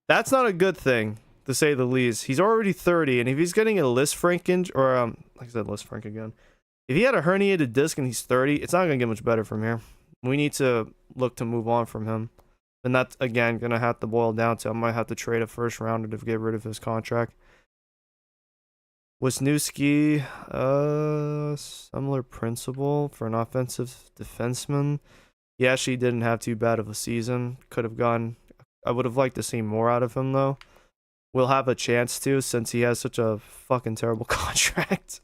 [SPEAKER 1] That's not a good thing, to say the least. He's already 30, and if he's getting a list Frank injury, or like I said, list Frank again. If he had a herniated disc and he's 30, it's not gonna get much better from here. We need to look to move on from him. And that's again gonna have to boil down to I might have to trade a first rounder to get rid of his contract. Wisniewski, similar principle for an offensive defenseman. He actually didn't have too bad of a season. Could have gone. I would have liked to see more out of him though. We'll have a chance to since he has such a fucking terrible contract.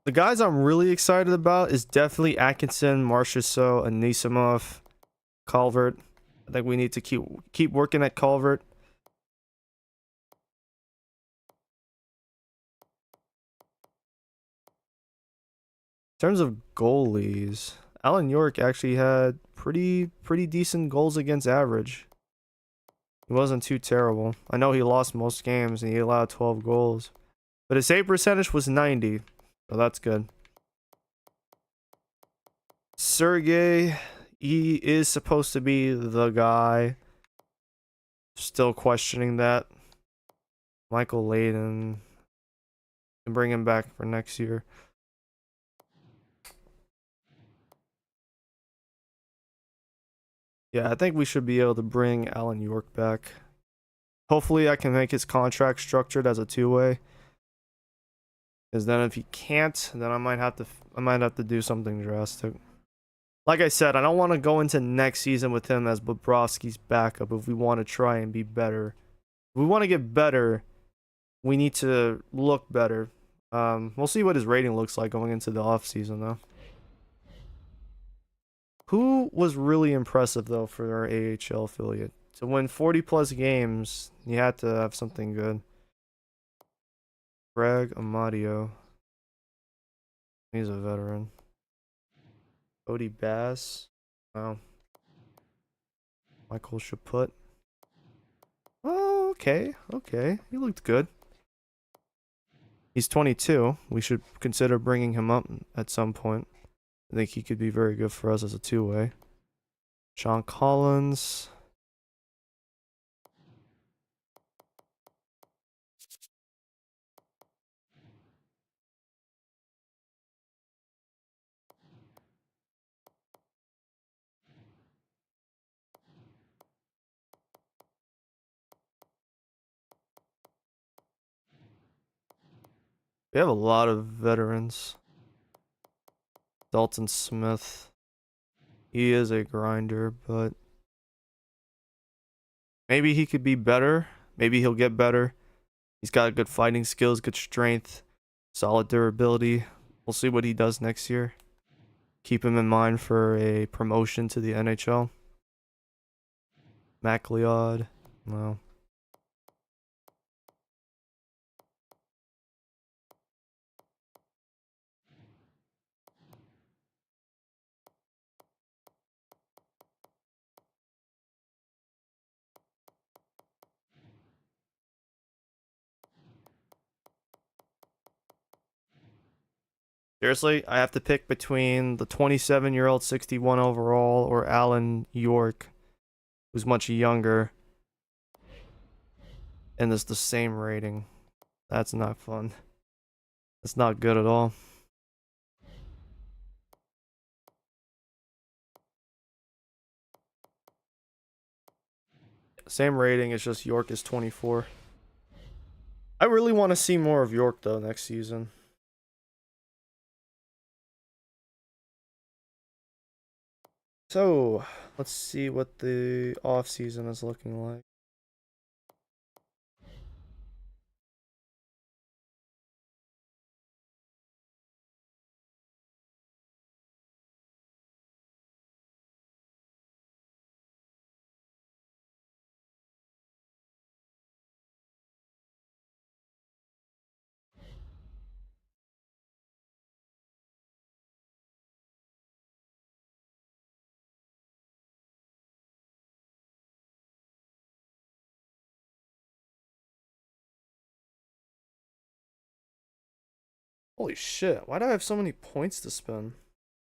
[SPEAKER 1] The guys I'm really excited about is definitely Atkinson, Marchessault, Anisimov, Calvert. I think we need to keep working at Calvert. In terms of goalies, Alan York actually had pretty decent goals against average. He wasn't too terrible. I know he lost most games and he allowed 12 goals, but his save percentage was 90, so that's good. Sergey, he is supposed to be the guy. Still questioning that. Michael Layden, can bring him back for next year. Yeah, I think we should be able to bring Alan York back. Hopefully I can make his contract structured as a two-way. Because then if he can't, then I might have to do something drastic. Like I said, I don't want to go into next season with him as Bobrovsky's backup if we want to try and be better. If we want to get better, we need to look better. We'll see what his rating looks like going into the offseason though. Who was really impressive though for our AHL affiliate? To win 40 plus games, you had to have something good. Greg Amadio. He's a veteran. Cody Bass. Wow. Michael Chaput. Oh, okay. Okay. He looked good. He's 22. We should consider bringing him up at some point. I think he could be very good for us as a two-way. John Collins. We have a lot of veterans. Dalton Smith. He is a grinder, but maybe he could be better. Maybe he'll get better. He's got good fighting skills, good strength, solid durability. We'll see what he does next year. Keep him in mind for a promotion to the NHL. MacLeod. No. Seriously, I have to pick between the 27-year-old 61 overall or Alan York, who's much younger, and it's the same rating. That's not fun. That's not good at all. Same rating, it's just York is 24. I really want to see more of York though next season. So, let's see what the off season is looking like. Holy shit, why do I have so many points to spend?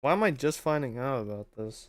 [SPEAKER 1] Why am I just finding out about this?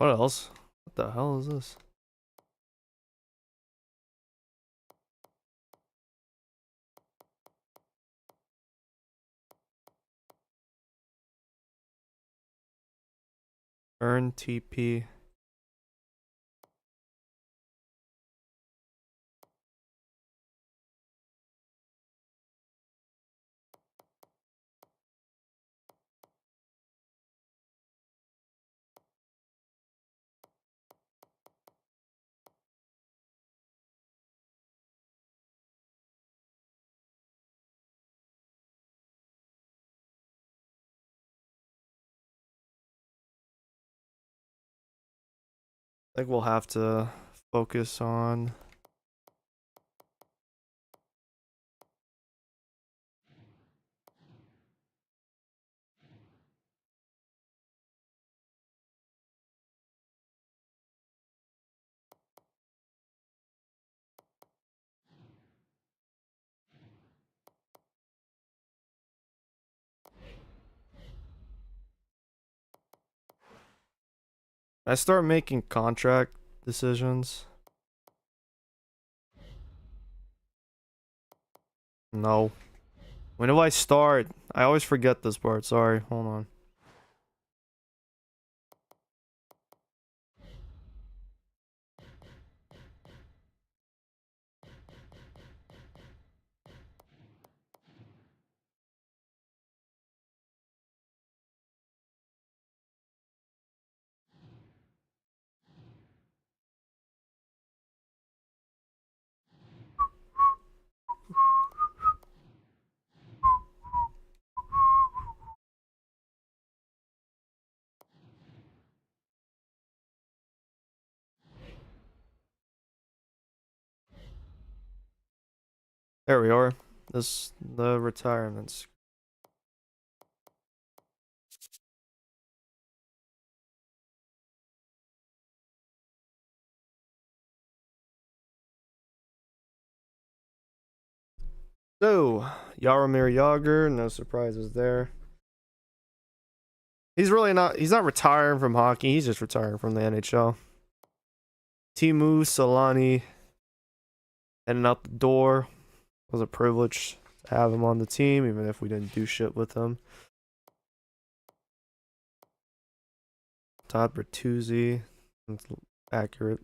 [SPEAKER 1] What else? What the hell is this? Earn TP. I think we'll have to focus on I start making contract decisions. No. When do I start? I always forget this part. Sorry. Hold on. There we are. The retirements. So, Jaromir Jagr, no surprises there. He's not retiring from hockey, he's just retiring from the NHL. Timu Solani heading out the door. It was a privilege to have him on the team, even if we didn't do shit with him. Todd Bertuzzi, that's accurate.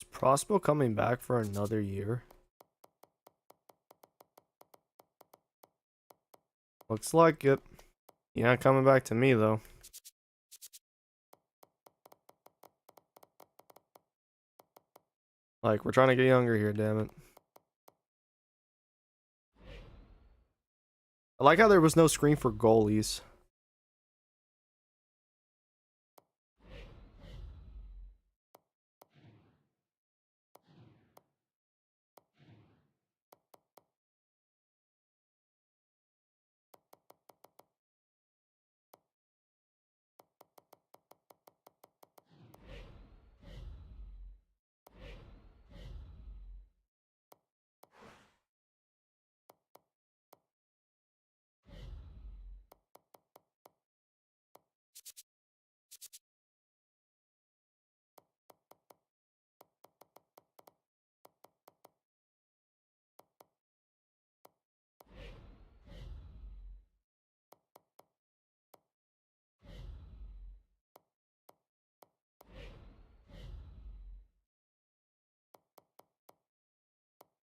[SPEAKER 1] Is Prospo coming back for another year? Looks like it. You're not coming back to me, though. Like, we're trying to get younger here, damn it. I like how there was no screen for goalies.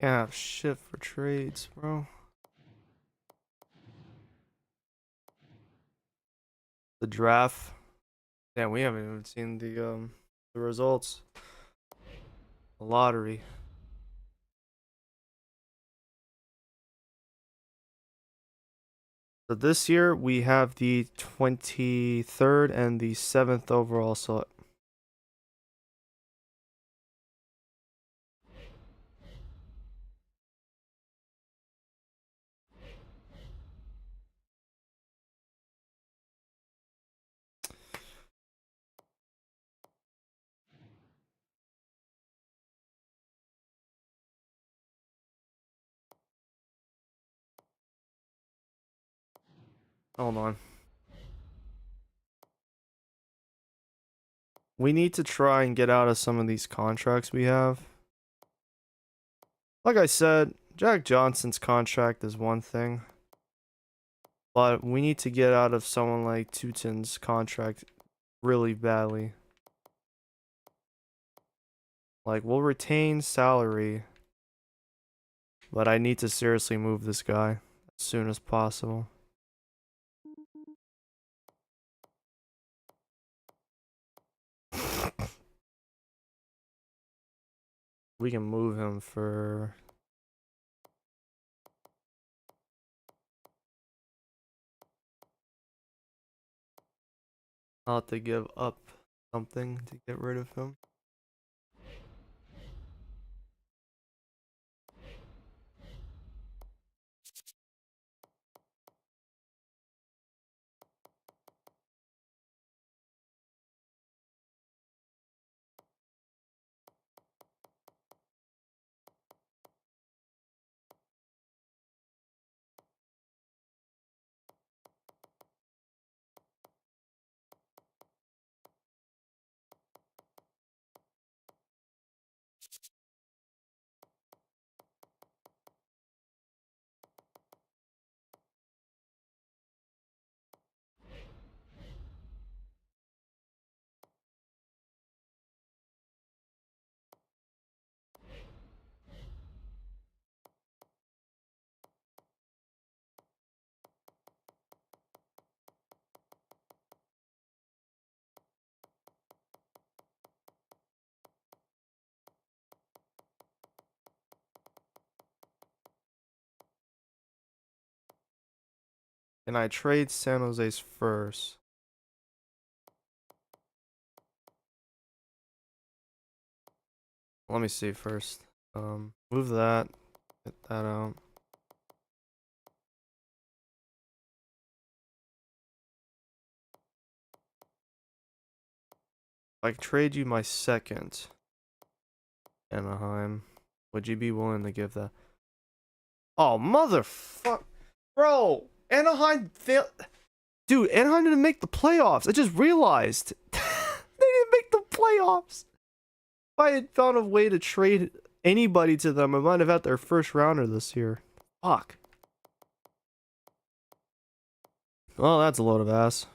[SPEAKER 1] Yeah, shit for trades, bro. The draft. Yeah, we haven't even seen the results. The lottery. So this year we have the 23rd and the 7th overall slot. Hold on. We need to try and get out of some of these contracts we have. Like I said, Jack Johnson's contract is one thing. But we need to get out of someone like Tutin's contract really badly. Like, we'll retain salary, but I need to seriously move this guy as soon as possible. We can move him for... I'll have to give up something to get rid of him. And I trade San Jose's first. Let me see first. Move that. Get that out. If I trade you my second, Anaheim, would you be willing to give that? Oh, motherfuck. Bro, Anaheim failed. Dude, Anaheim didn't make the playoffs. I just realized. They didn't make the playoffs. If I had found a way to trade anybody to them, I might have had their first rounder this year. Fuck. Well, that's a load of ass.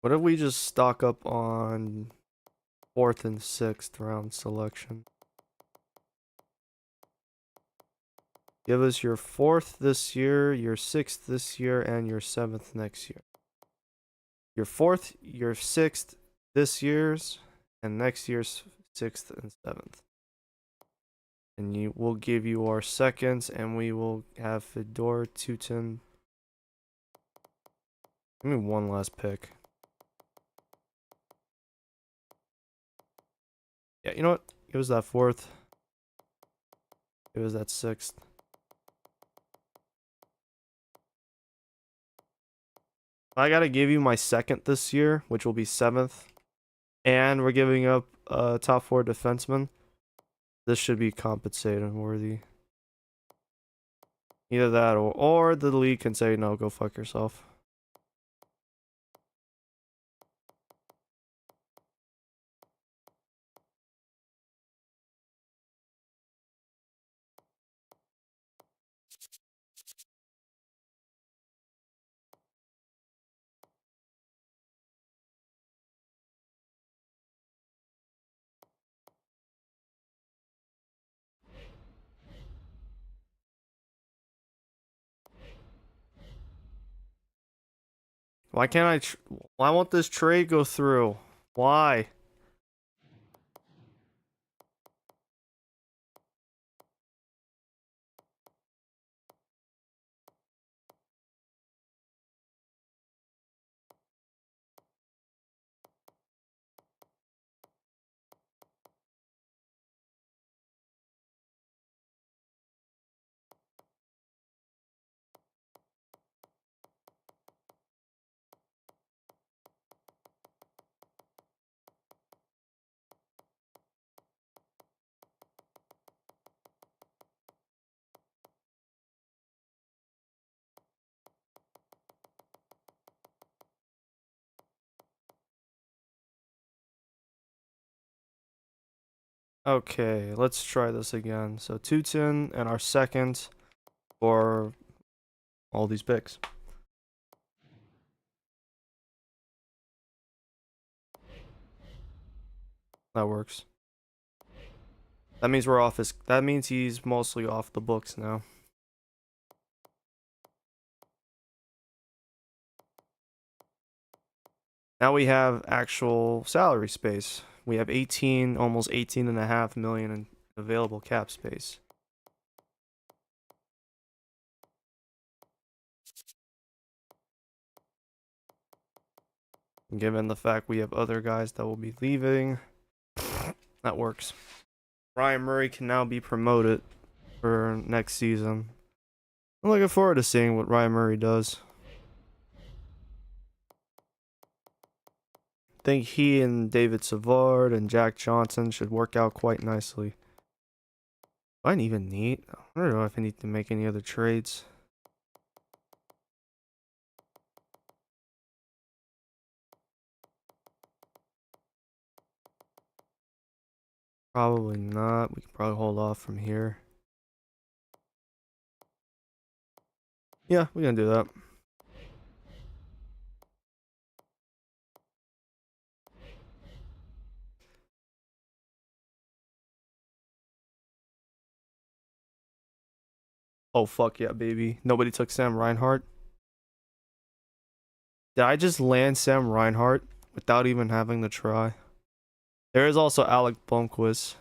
[SPEAKER 1] What if we just stock up on 4th and 6th round selection? Give us your 4th this year, your 6th this year, and your 7th next year. Your 4th, your 6th this year's, and next year's 6th and 7th. And we'll give you our seconds, and we will have Fedor, Tutin. Give me one last pick. Yeah, you know what? It was that 4th. It was that 6th. I gotta give you my 2nd this year, which will be 7th. And we're giving up a top 4 defenseman. This should be compensated worthy. Either that or the league can say, no, go fuck yourself. Why can't why won't this trade go through? Why? Okay, let's try this again. So 210 and our second for all these picks. That works. That means that means he's mostly off the books now. Now we have actual salary space. We have 18, almost 18.5 million in available cap space. Given the fact we have other guys that will be leaving, that works. Ryan Murray can now be promoted for next season. I'm looking forward to seeing what Ryan Murray does. I think he and David Savard and Jack Johnson should work out quite nicely. I don't even need. I don't know if I need to make any other trades. Probably not. We can probably hold off from here. Yeah, we're gonna do that. Oh fuck yeah, baby. Nobody took Sam Reinhart. Did I just land Sam Reinhart without even having to try? There is also Alec Blomqvist.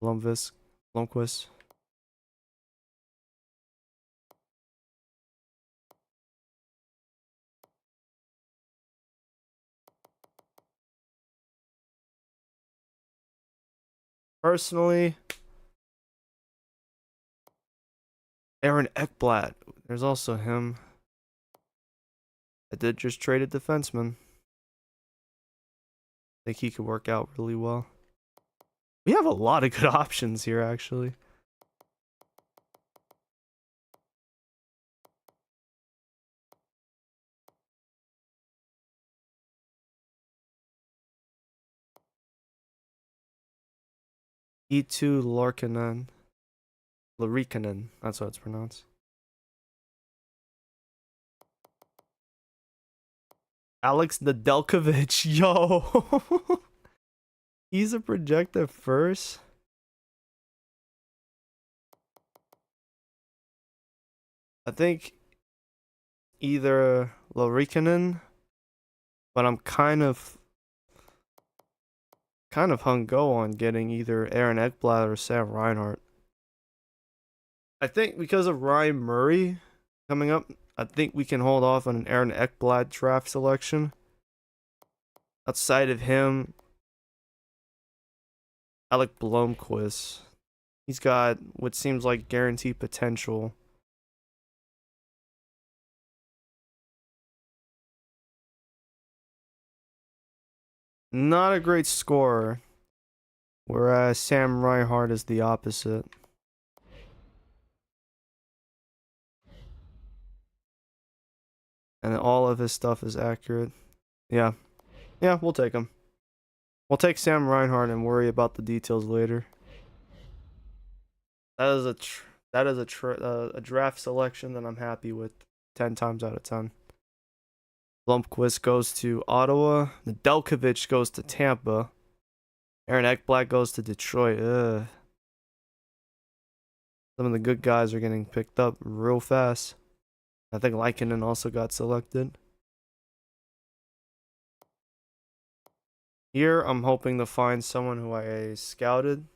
[SPEAKER 1] Blomqvist. Personally, Aaron Ekblad. There's also him. I did just trade a defenseman. I think he could work out really well. We have a lot of good options here, actually. E2 Larikkanen. That's how it's pronounced. Alex Nedeljkovic. Yo. He's a projected first. I think either Larikkanen, but I'm kind of hung go on getting either Aaron Ekblad or Sam Reinhart. I think because of Ryan Murray coming up, I think we can hold off on an Aaron Ekblad draft selection. Outside of him, Alec Blomqvist. He's got what seems like guaranteed potential. Not a great scorer, whereas Sam Reinhart is the opposite. And all of his stuff is accurate. Yeah. Yeah, we'll take him. We'll take Sam Reinhart and worry about the details later. That is a draft selection that I'm happy with 10 times out of 10. Blomqvist goes to Ottawa. Nedeljkovic goes to Tampa. Aaron Ekblad goes to Detroit. Ugh. Some of the good guys are getting picked up real fast. I think Lykinen also got selected. Here, I'm hoping to find someone who I scouted.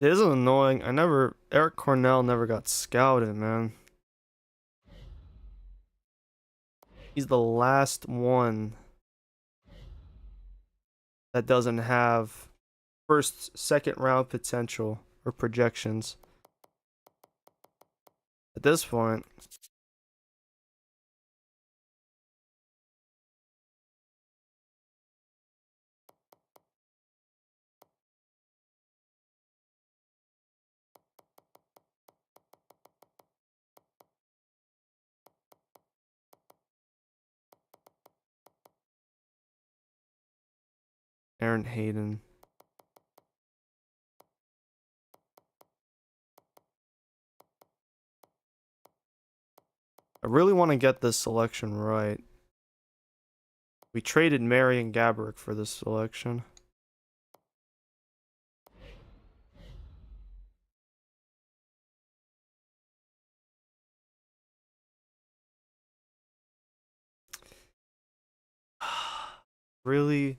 [SPEAKER 1] It is annoying. Eric Cornell never got scouted, man. He's the last one that doesn't have first, second round potential or projections. At this point, Aaron Hayden. I really want to get this selection right. We traded Marion Gaborik for this selection. Really?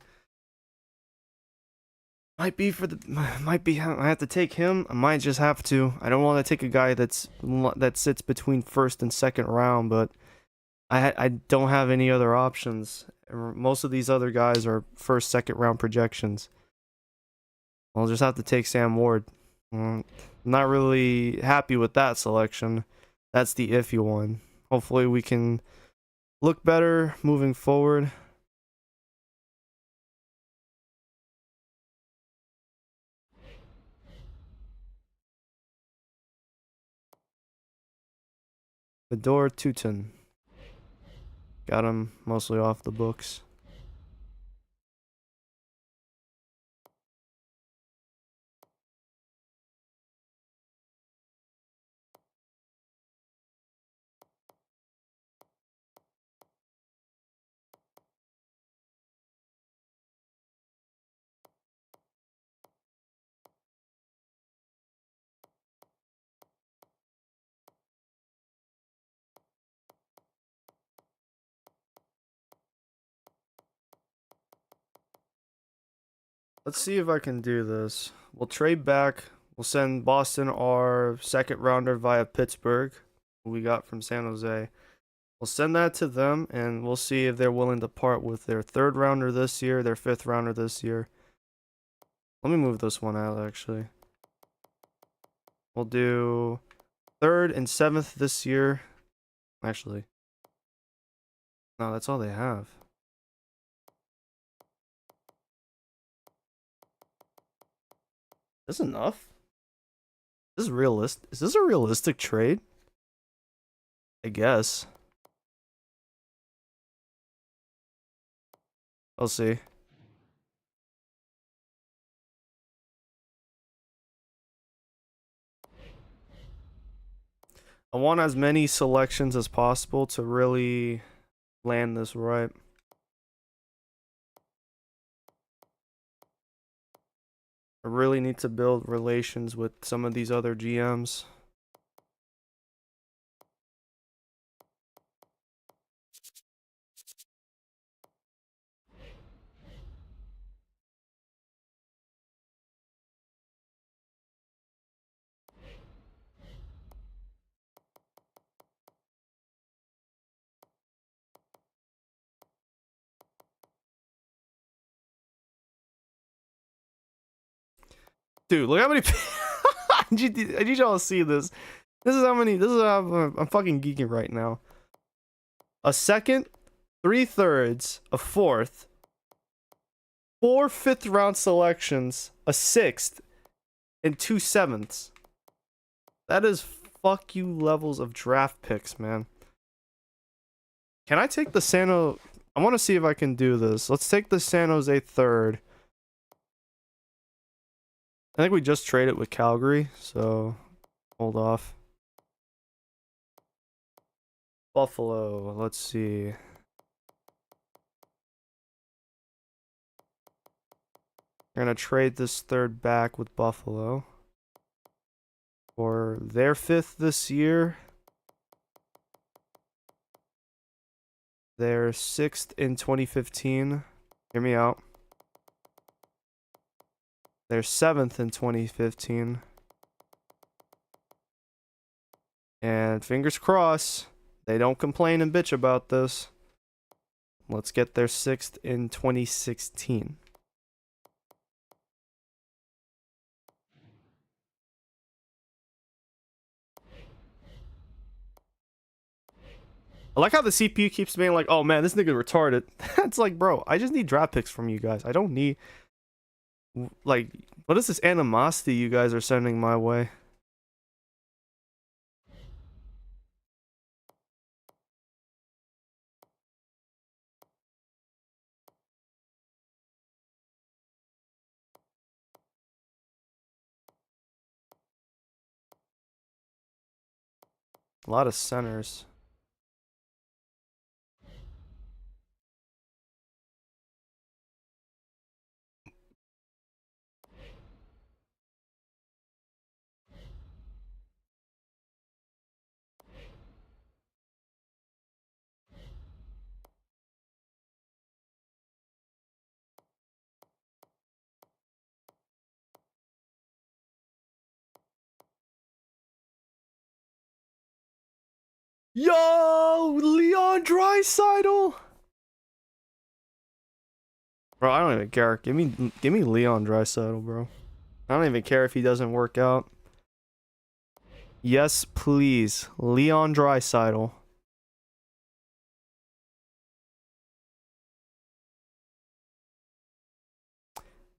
[SPEAKER 1] Might be I have to take him. I might just have to. I don't want to take a guy that sits between first and second round, but I don't have any other options. Most of these other guys are first, second round projections. I'll just have to take Sam Ward. I'm not really happy with that selection. That's the iffy one. Hopefully we can look better moving forward. Fedor Tutin. Got him mostly off the books. Let's see if I can do this. We'll trade back. We'll send Boston our second rounder via Pittsburgh, who we got from San Jose. We'll send that to them, and we'll see if they're willing to part with their third rounder this year, their fifth rounder this year. Let me move this one out, actually. We'll do third and seventh this year. Actually, no, that's all they have. That's enough. This is realistic. Is this a realistic trade? I guess. I'll see. I want as many selections as possible to really land this right. I really need to build relations with some of these other GMs. Dude, look how many. I need y'all to see this. This is how I'm fucking geeking right now. A second, 3/3, a fourth, 4 fifth round selections, a sixth, and 2 sevenths. That is fuck you levels of draft picks, man. Can I take the I want to see if I can do this. Let's take the San Jose third. I think we just traded with Calgary, so hold off. Buffalo, let's see. We're gonna trade this third back with Buffalo for their 5th this year. Their 6th in 2015. Hear me out. Their 7th in 2015. And fingers crossed, they don't complain and bitch about this. Let's get their 6th in 2016. I like how the CPU keeps being like, oh man, this nigga retarded. It's like, bro, I just need draft picks from you guys. I don't need, like, what is this animosity you guys are sending my way? A lot of centers. Yo, Leon Draisaitl. Bro, I don't even care. Give me Leon Draisaitl, bro. I don't even care if he doesn't work out. Yes, please. Leon Draisaitl.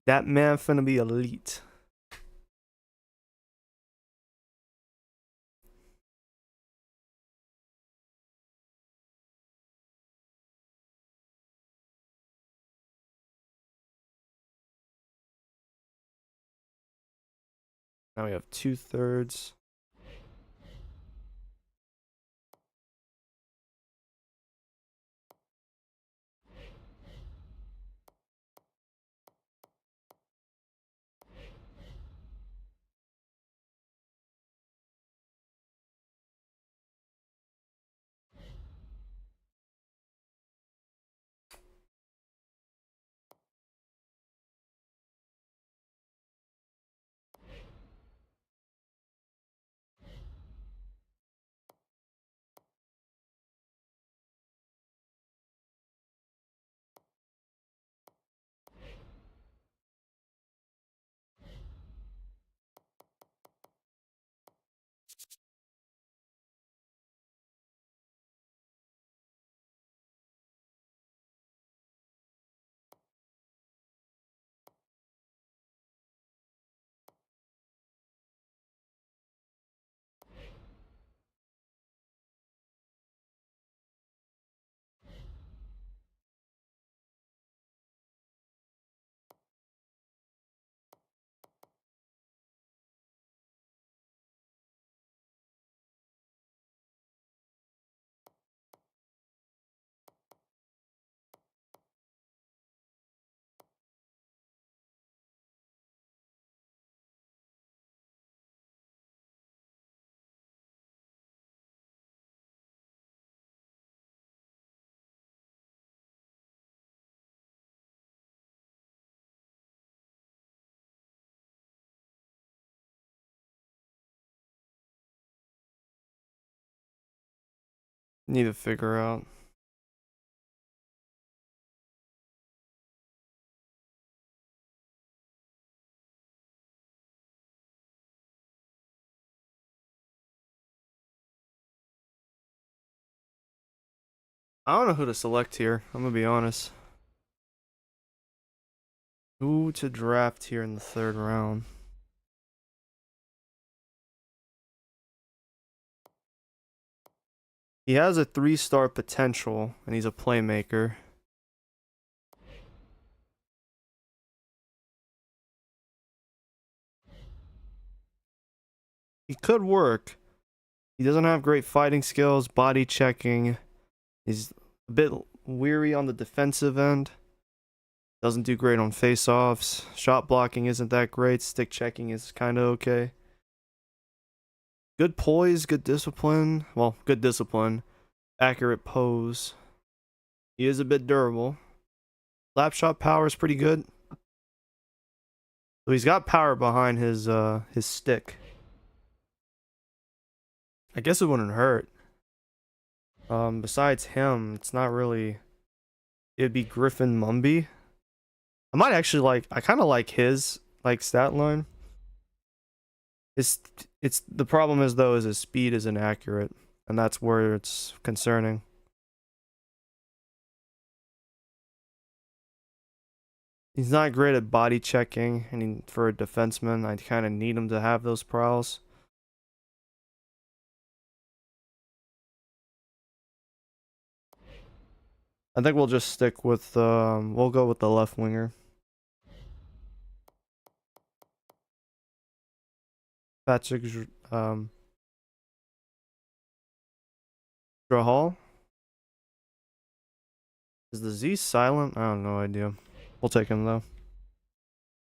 [SPEAKER 1] That man finna be elite. Now we have 2/3. Need to figure out. I don't know who to select here. I'm gonna be honest. Who to draft here in the 3rd round? He has a 3-star potential, and he's a playmaker. he could work. He doesn't have great fighting skills, body checking. He's a bit weary on the defensive end. Doesn't do great on face-offs. Shot blocking isn't that great. Stick checking is kind of okay. Good poise, good discipline. Well, good discipline. Accurate pose. He is a bit durable. Slap shot power is pretty good. So he's got power behind his stick. I guess it wouldn't hurt. Besides him, it's not really. It'd be Griffin Mumby. I might actually like. I kind of like his stat line. It's the problem is though is his speed is inaccurate, and that's where it's concerning. He's not great at body checking, and for a defenseman, I kind of need him to have those prowls. I think we'll just stick with we'll go with the left winger. Patrick Strahal. Is the Z silent? I have no idea. We'll take him though.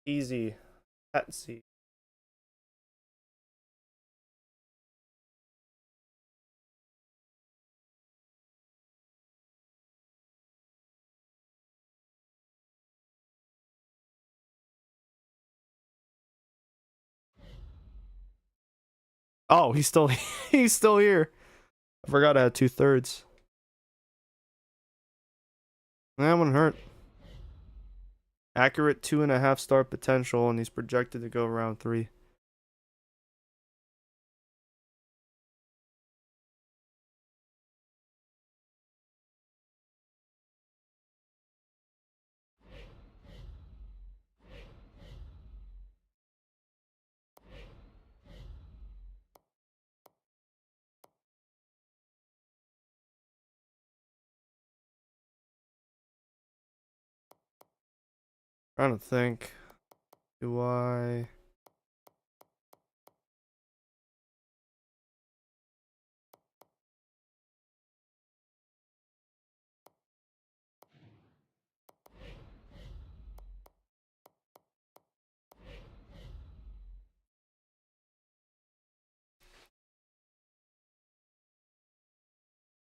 [SPEAKER 1] Easy. Patsy. Oh, he's still he's still here. I forgot I had 2/3. That wouldn't hurt. Accurate 2.5 star potential, and he's projected to go around 3. Trying to think. Do I?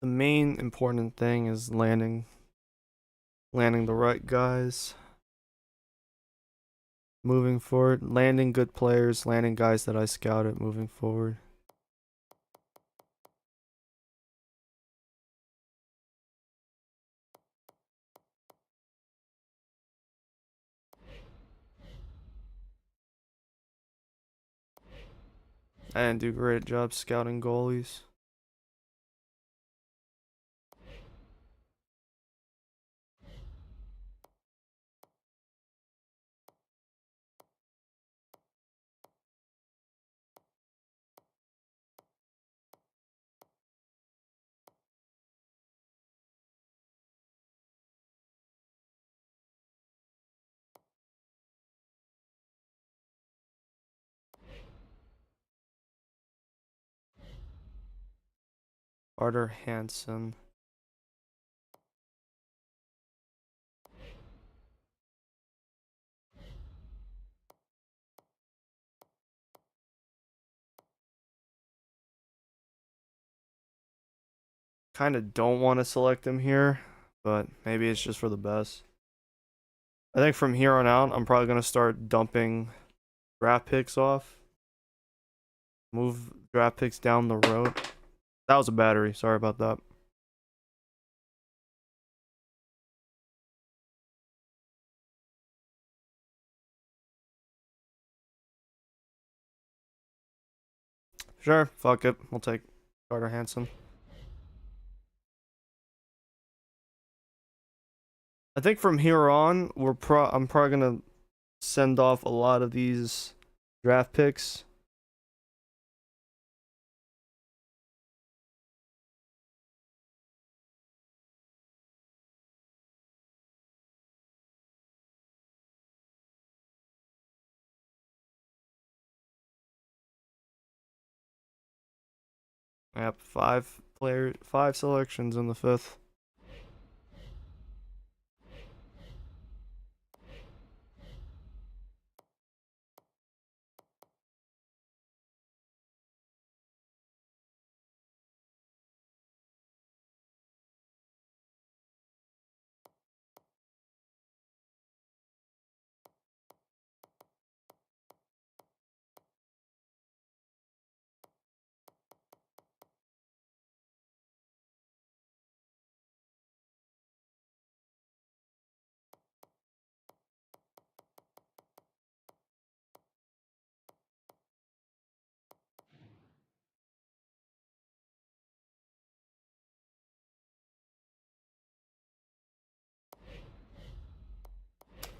[SPEAKER 1] The main important thing is landing the right guys. Moving forward, landing good players, landing guys that I scouted moving forward. I didn't do a great job scouting goalies. Carter Hansen. Kind of don't want to select him here, but maybe it's just for the best. I think from here on out, I'm probably going to start dumping draft picks off. Move draft picks down the road. That was a battery. Sorry about that. Sure, fuck it. We'll take Carter Hansen. I think from here on, I'm probably gonna send off a lot of these draft picks. Yep, five selections in the fifth.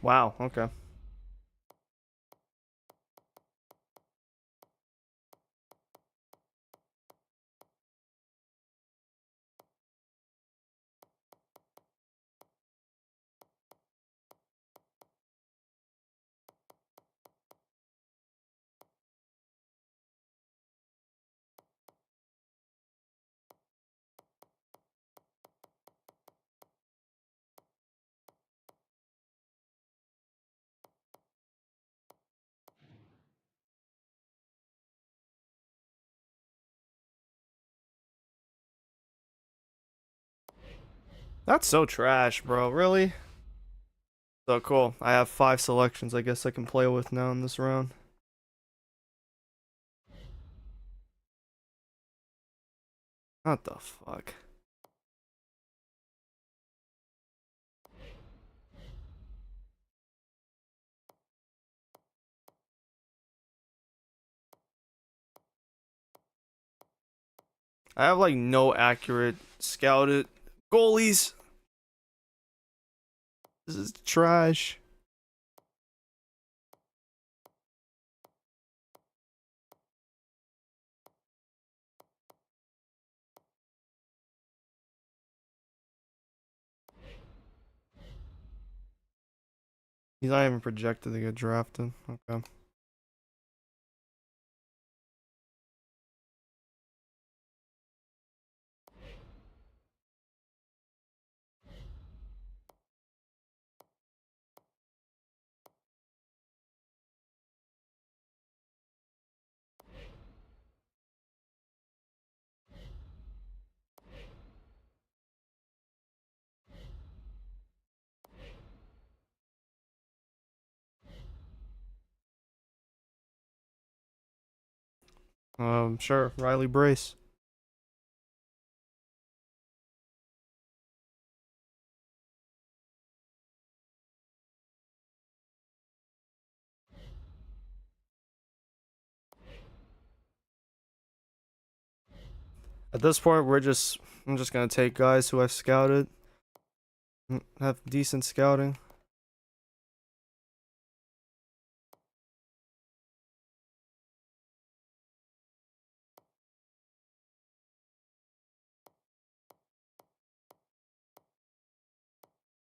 [SPEAKER 1] Wow, okay. That's so trash, bro. Really? So cool. I have five selections I guess I can play with now in this round. What the fuck? I have like no accurate scouted goalies. This is trash. He's not even projected to get drafted. Okay. Sure. Riley Brace. At this point, I'm just gonna take guys who I've scouted, have decent scouting.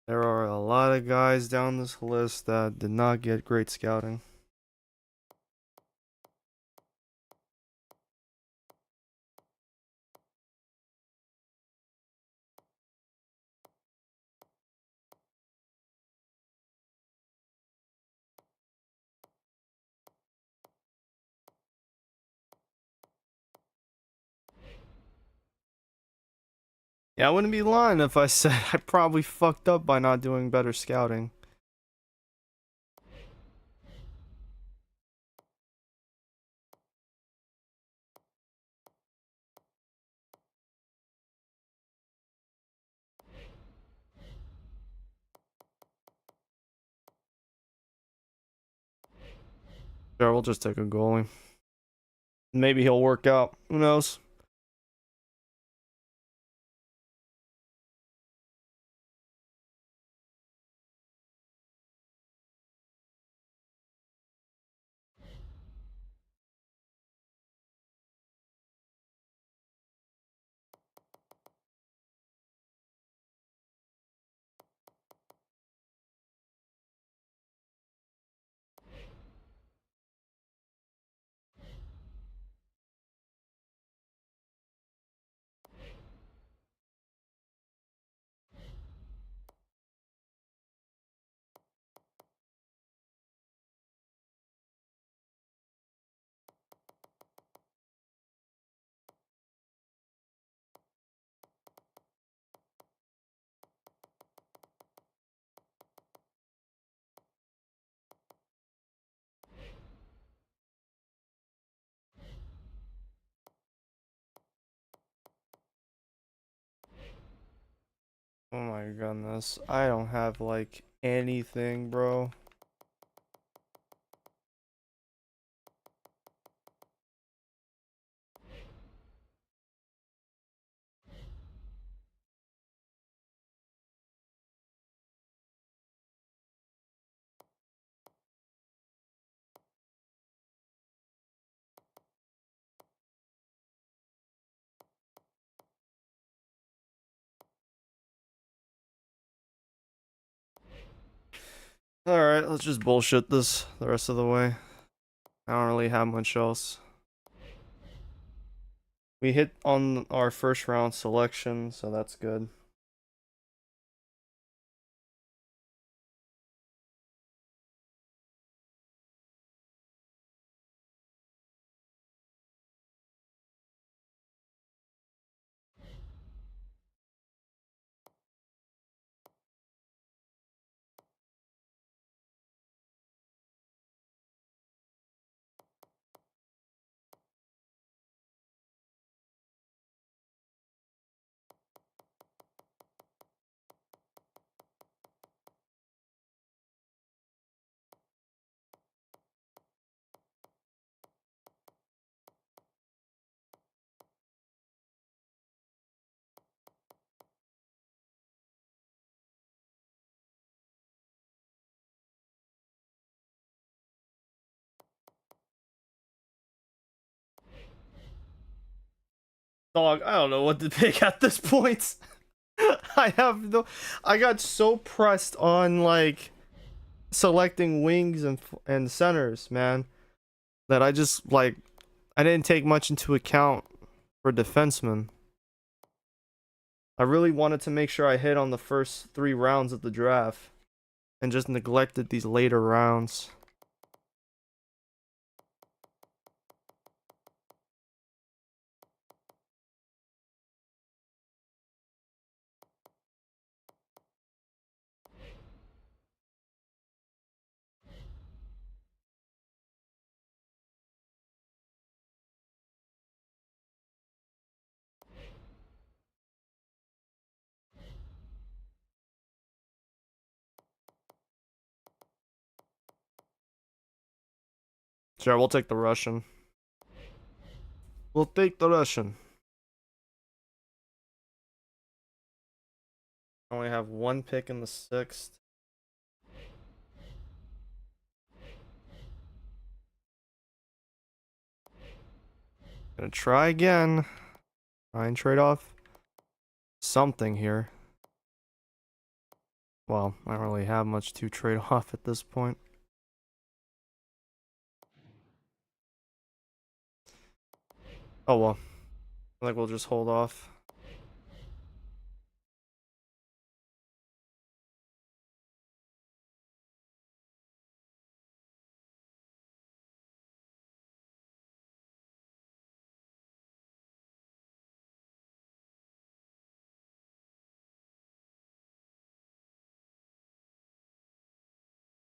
[SPEAKER 1] There are a lot of guys down this list that did not get great scouting. Yeah, I wouldn't be lying if I said I probably fucked up by not doing better scouting. Sure, we'll just take a goalie. Maybe he'll work out. Who knows? Oh my goodness. I don't have like anything, bro. Alright, let's just bullshit this the rest of the way. I don't really have much else. We hit on our first round selection, so that's good. Dog, I don't know what to pick at this point. I have no. I got so pressed on like selecting wings and centers, man, that I just like I didn't take much into account for defensemen. I really wanted to make sure I hit on the first 3 rounds of the draft and just neglected these later rounds. Sure, we'll take the Russian. We'll take the Russian. Only have one pick in the 6th. Gonna try again. Try and trade off something here. Well, I don't really have much to trade off at this point. Oh well. I think we'll just hold off.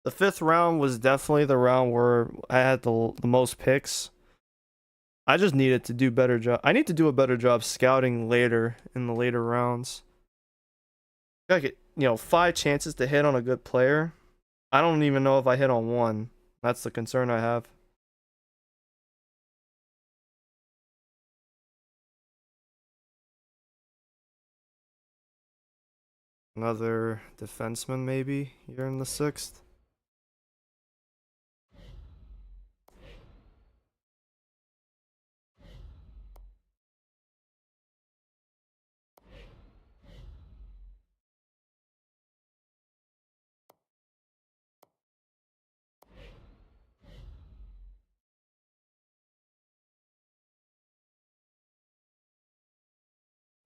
[SPEAKER 1] The 5th round was definitely the round where I had the most picks. I just needed to do better job. I need to do a better job scouting later in the later rounds. I get 5 chances to hit on a good player. I don't even know if I hit on one. That's the concern I have. Another defenseman maybe here in the 6th.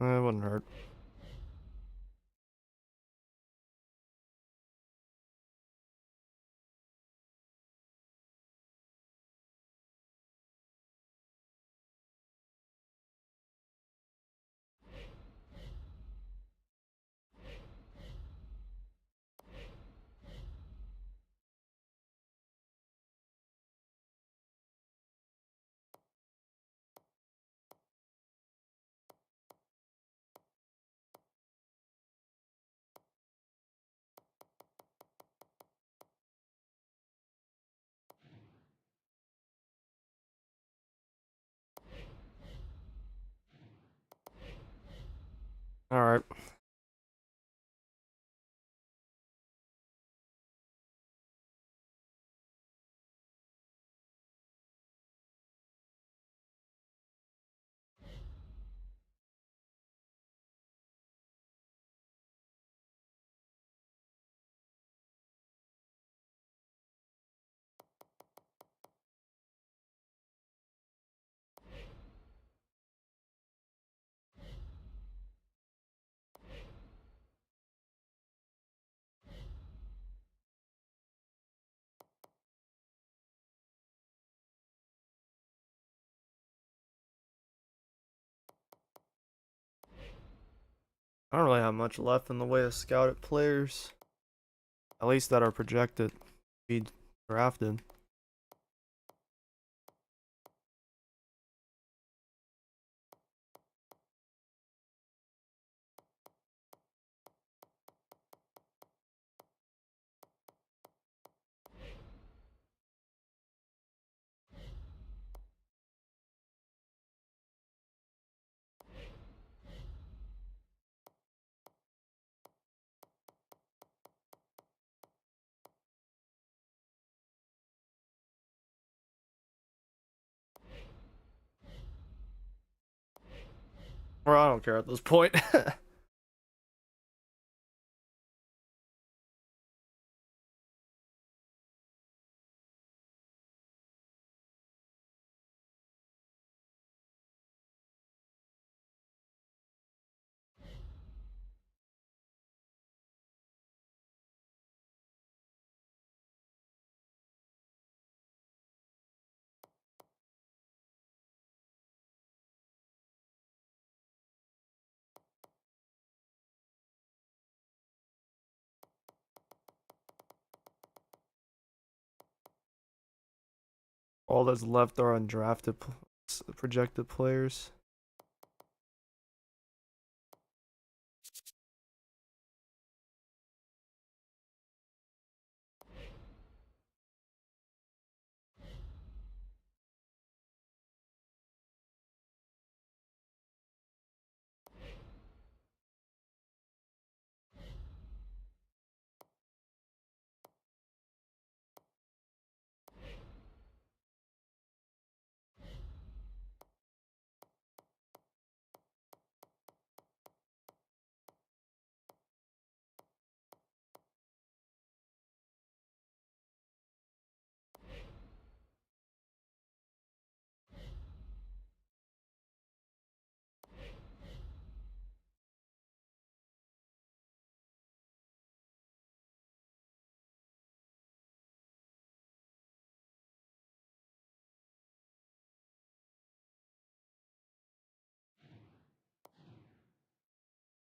[SPEAKER 1] It wouldn't hurt. All right. I don't really have much left in the way of scouted players, at least that are projected to be drafted. Or I don't care at this point. All that's left are undrafted projected players.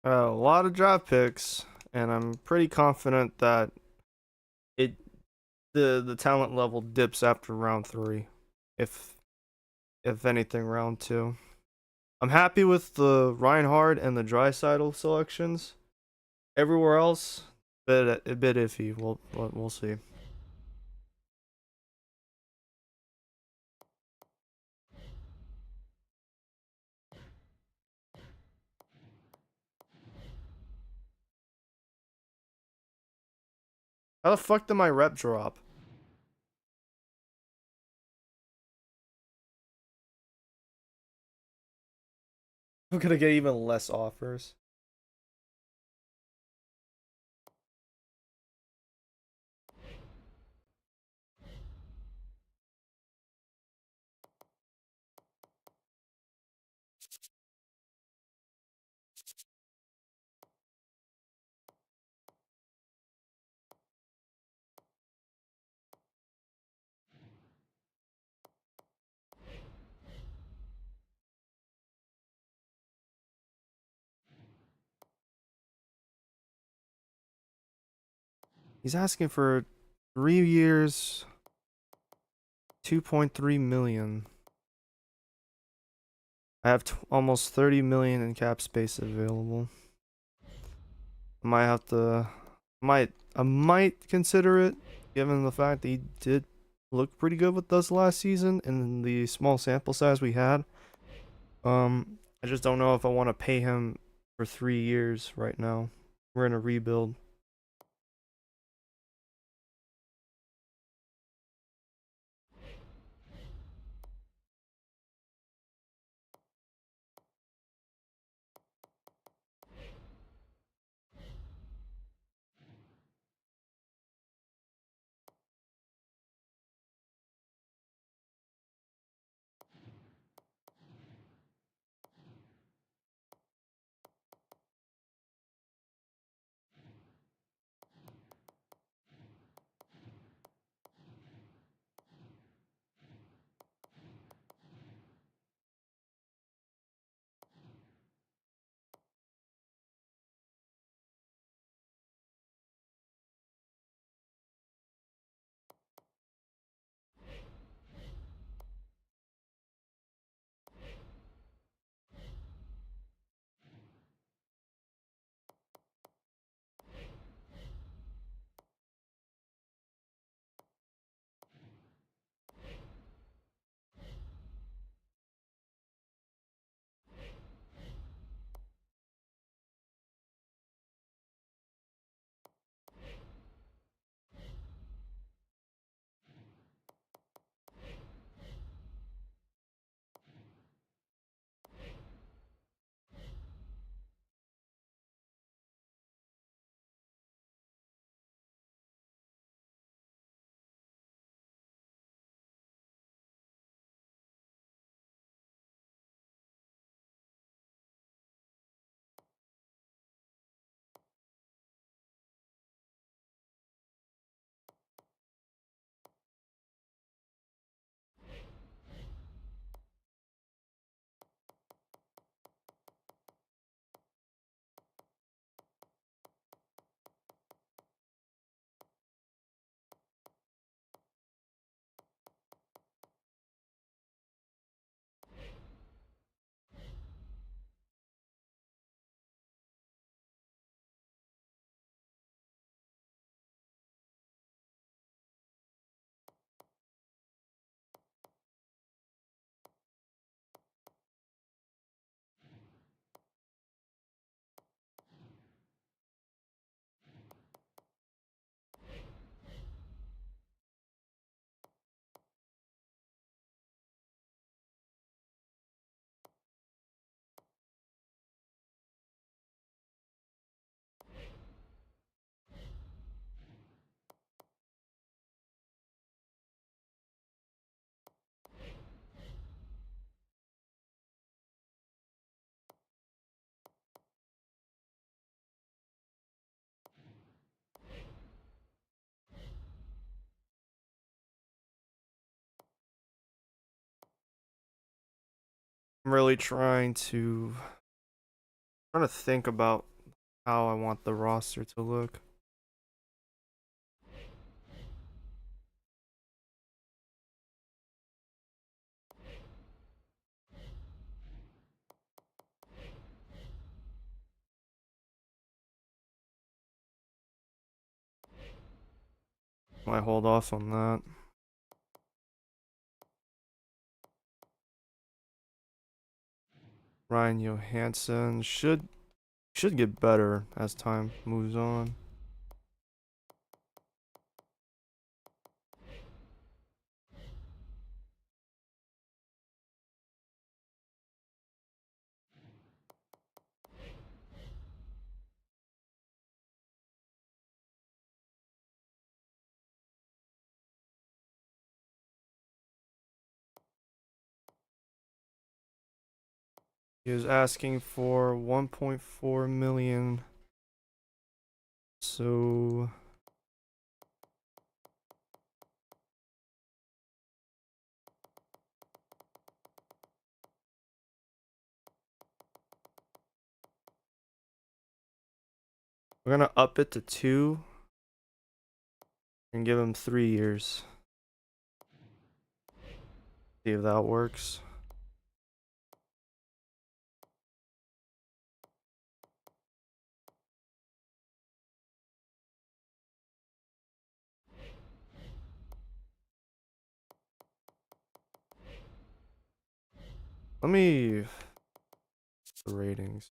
[SPEAKER 1] A lot of draft picks, and I'm pretty confident that it the talent level dips after round 3, if anything round 2. I'm happy with the Reinhardt and the Draisaitl selections. Everywhere else, a bit iffy. We'll see. How the fuck did my rep drop? I'm gonna get even less offers. He's asking for 3 years, 2.3 million. I have almost 30 million in cap space available. I might have to, I might consider it, given the fact that he did look pretty good with us last season in the small sample size we had. I just don't know if I want to pay him for 3 years right now. We're in a rebuild. I'm really trying to think about how I want the roster to look. Might hold off on that. Ryan Johansson should get better as time moves on. He was asking for 1.4 million. So we're gonna up it to 2 and give him 3 years. See if that works. Let me the ratings.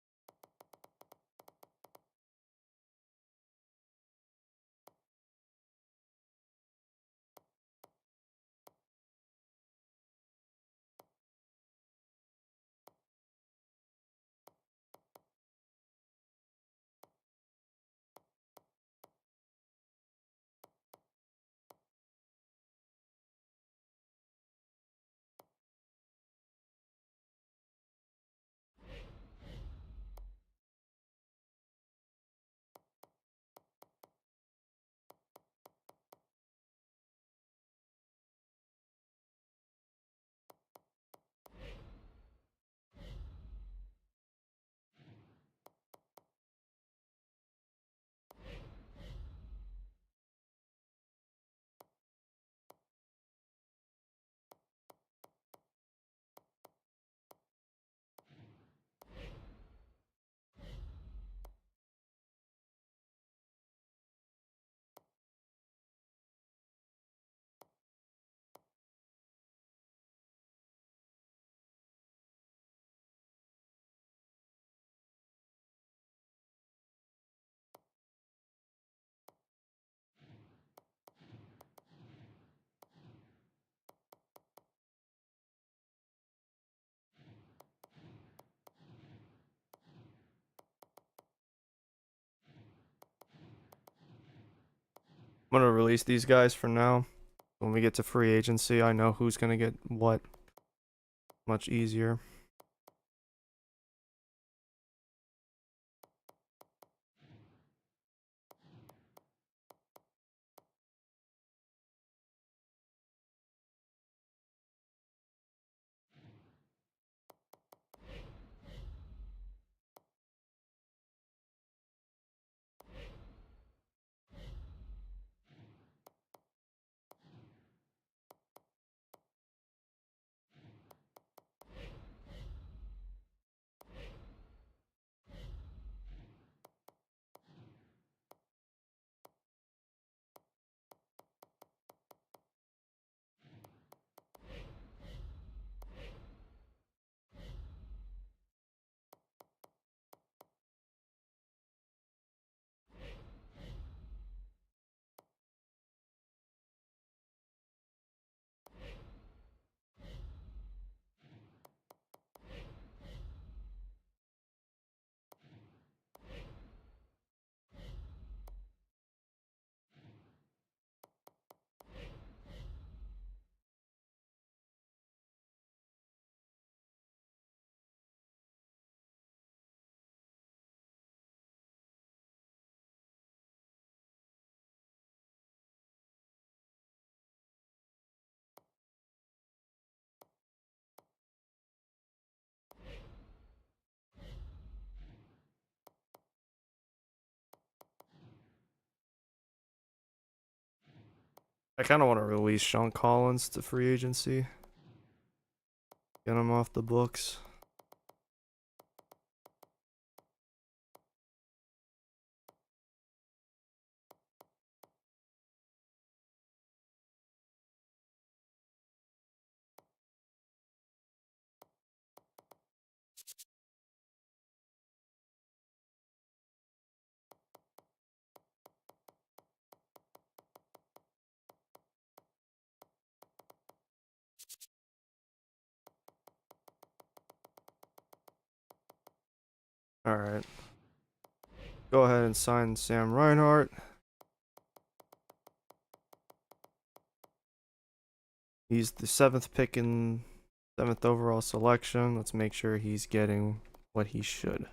[SPEAKER 1] I'm gonna release these guys for now. When we get to free agency, I know who's gonna get what much easier. I kind of want to release Sean Collins to free agency. Get him off the books. Alright. Go ahead and sign Sam Reinhart. He's the 7th pick in 7th overall selection. Let's make sure he's getting what he should.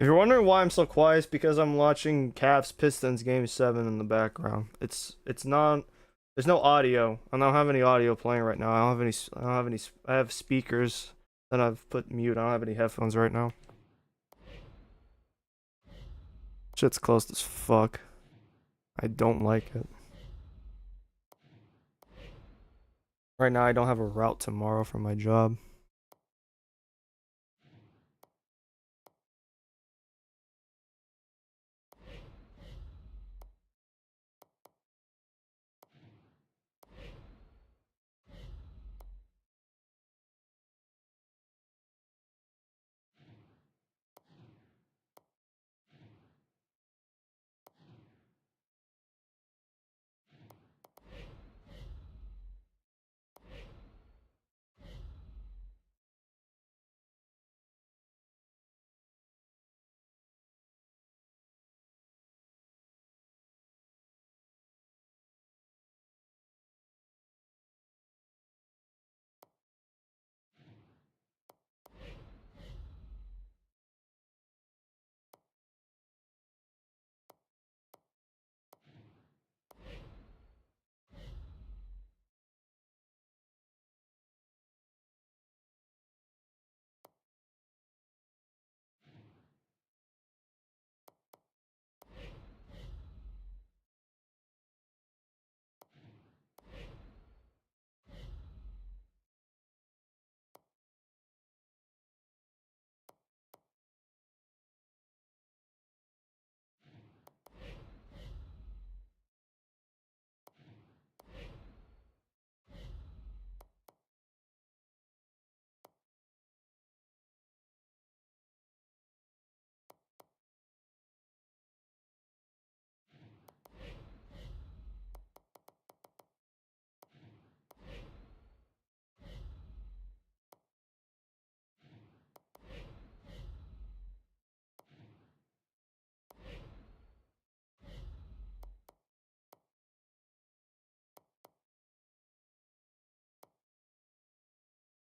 [SPEAKER 1] If you're wondering why I'm so quiet, it's because I'm watching Cavs Pistons Game 7 in the background. It's not. There's no audio. I don't have any audio playing right now. I have speakers that I've put mute. I don't have any headphones right now. Shit's close as fuck. I don't like it. Right now I don't have a route tomorrow for my job.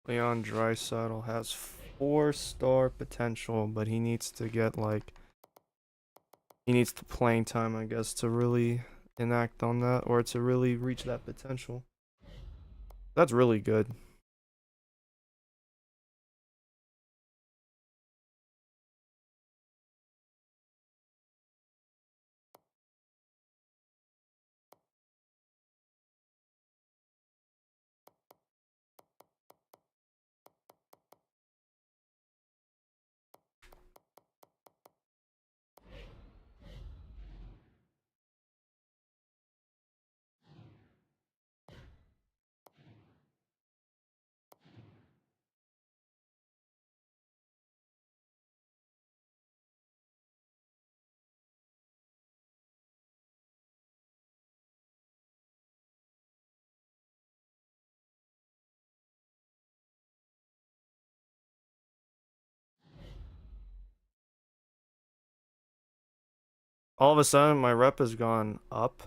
[SPEAKER 1] Leon Draisaitl has 4-star potential, but he needs to get like he needs the playing time, I guess, to really enact on that or to really reach that potential. That's really good. All of a sudden, my rep has gone up.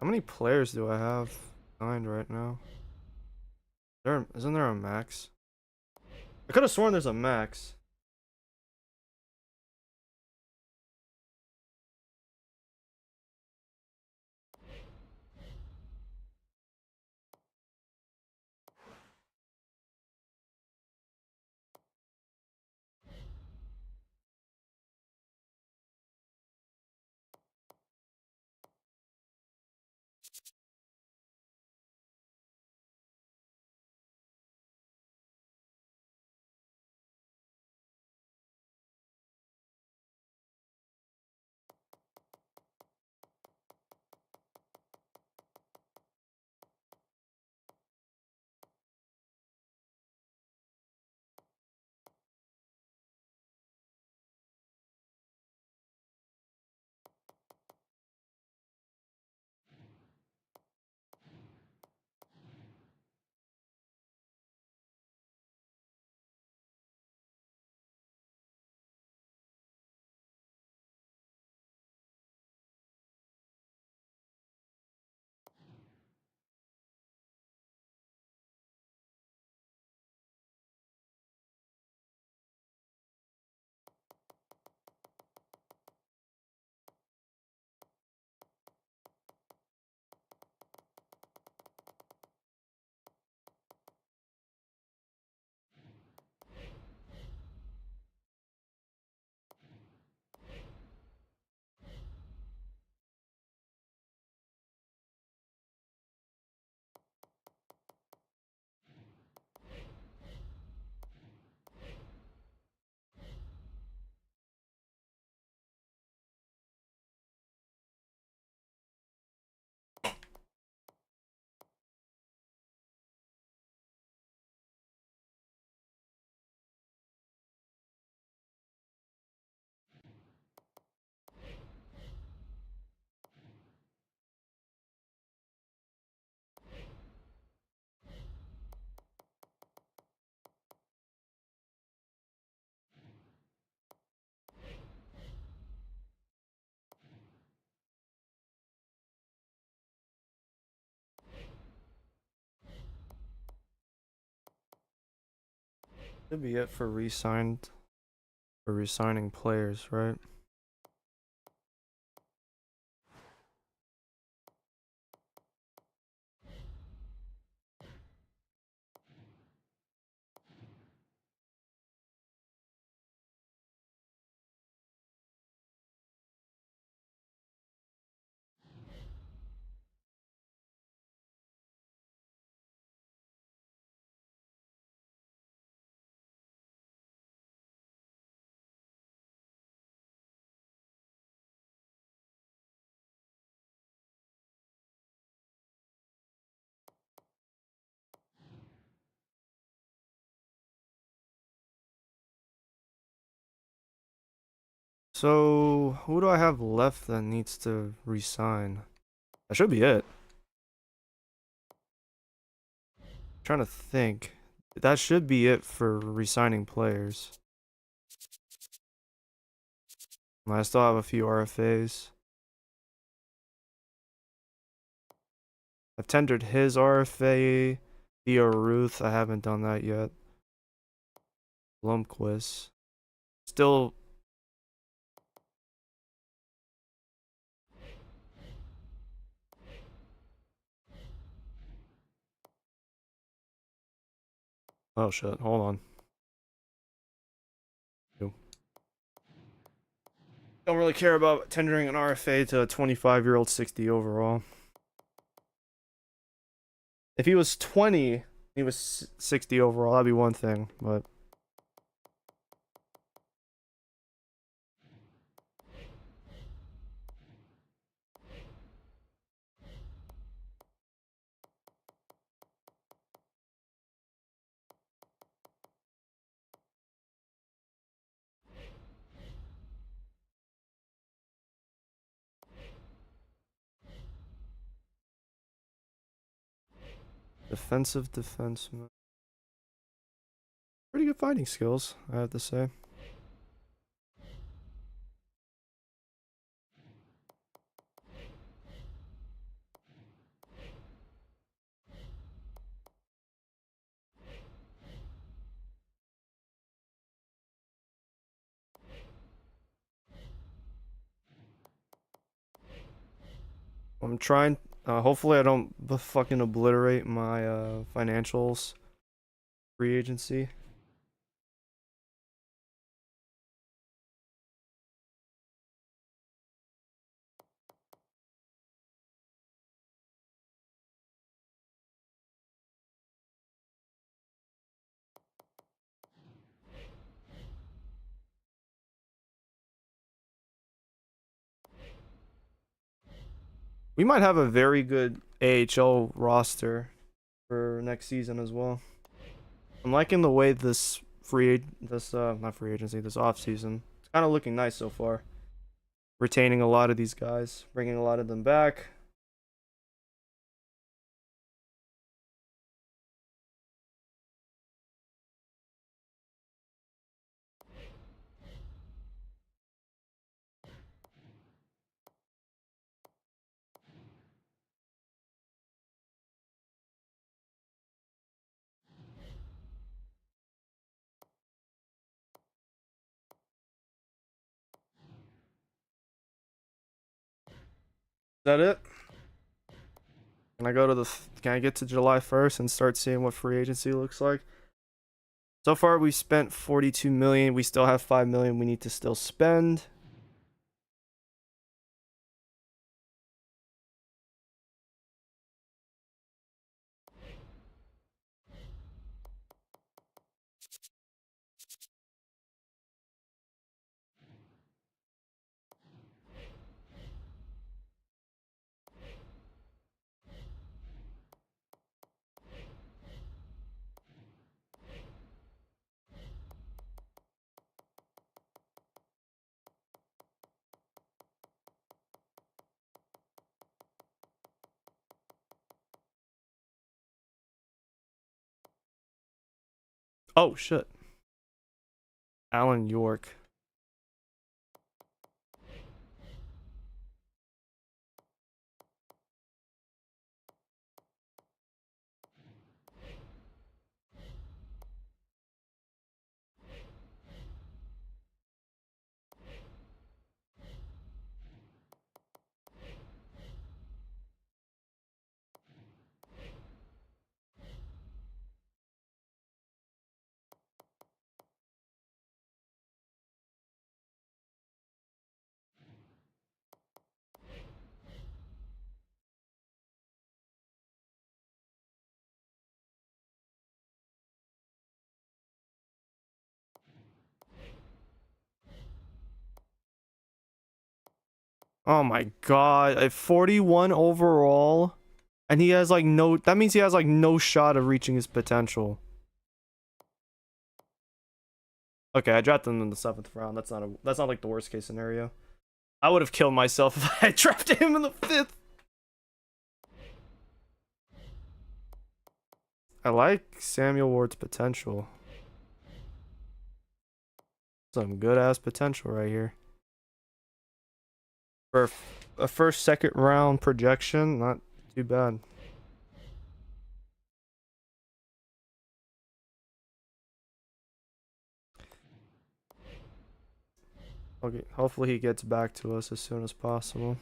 [SPEAKER 1] How many players do I have signed right now? Isn't there a max? I could have sworn there's a max. Should be it for resigning players, right? So, who do I have left that needs to resign? That should be it. Trying to think. That should be it for resigning players. I still have a few RFAs. I've tendered his RFA. Theo Ruth, I haven't done that yet. Blomquist. Still. Oh shit, hold on. Don't really care about tendering an RFA to a 25-year-old 60 overall. If he was 20, he was 60 overall, that'd be one thing, but defensive defenseman. Pretty good fighting skills, I have to say. I'm trying. Hopefully, I don't fucking obliterate my financials free agency. We might have a very good AHL roster for next season as well. I'm liking the way this not free agency, this off season. It's kind of looking nice so far. Retaining a lot of these guys, bringing a lot of them back. Is that it? Can I get to July 1st and start seeing what free agency looks like? So far we spent 42 million. We still have 5 million we need to still spend. Oh shit. Alan York. Oh my god, a 41 overall, and he has like no. That means he has like no shot of reaching his potential. Okay, I drafted him in the 7th round. That's not like the worst case scenario. I would have killed myself if I had drafted him in the 5th. I like Samuel Ward's potential. Some good ass potential right here. For a first, second round projection, not too bad. Okay, hopefully he gets back to us as soon as possible.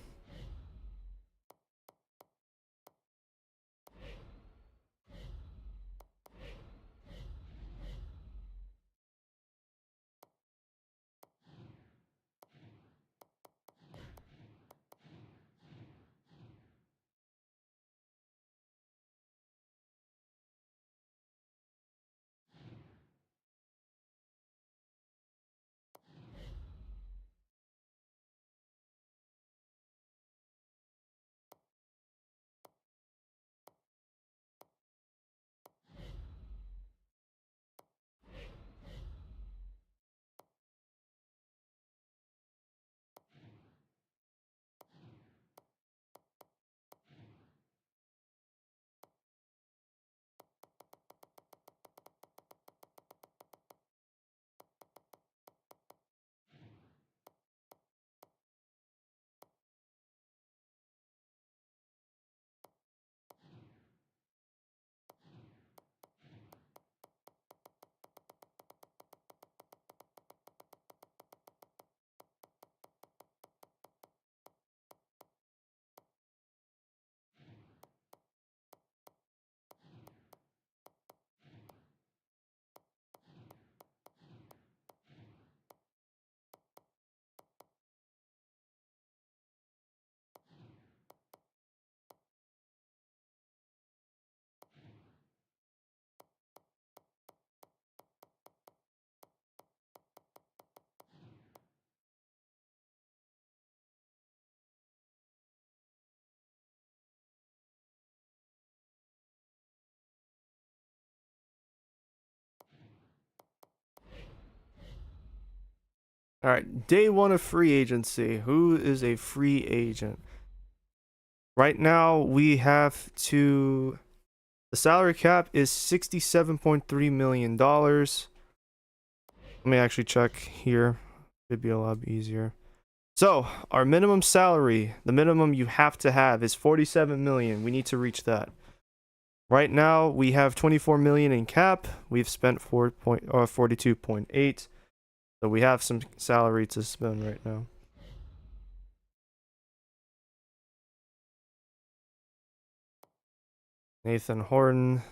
[SPEAKER 1] All right, day 1 of free agency. Who is a free agent? Right now, we have to. The salary cap is $67.3 million. Let me actually check here. It'd be a lot easier. So, our minimum salary, the minimum you have to have is 47 million. We need to reach that. Right now, we have 24 million in cap. We've spent 42.8. So we have some salary to spend right now. Nathan Horton.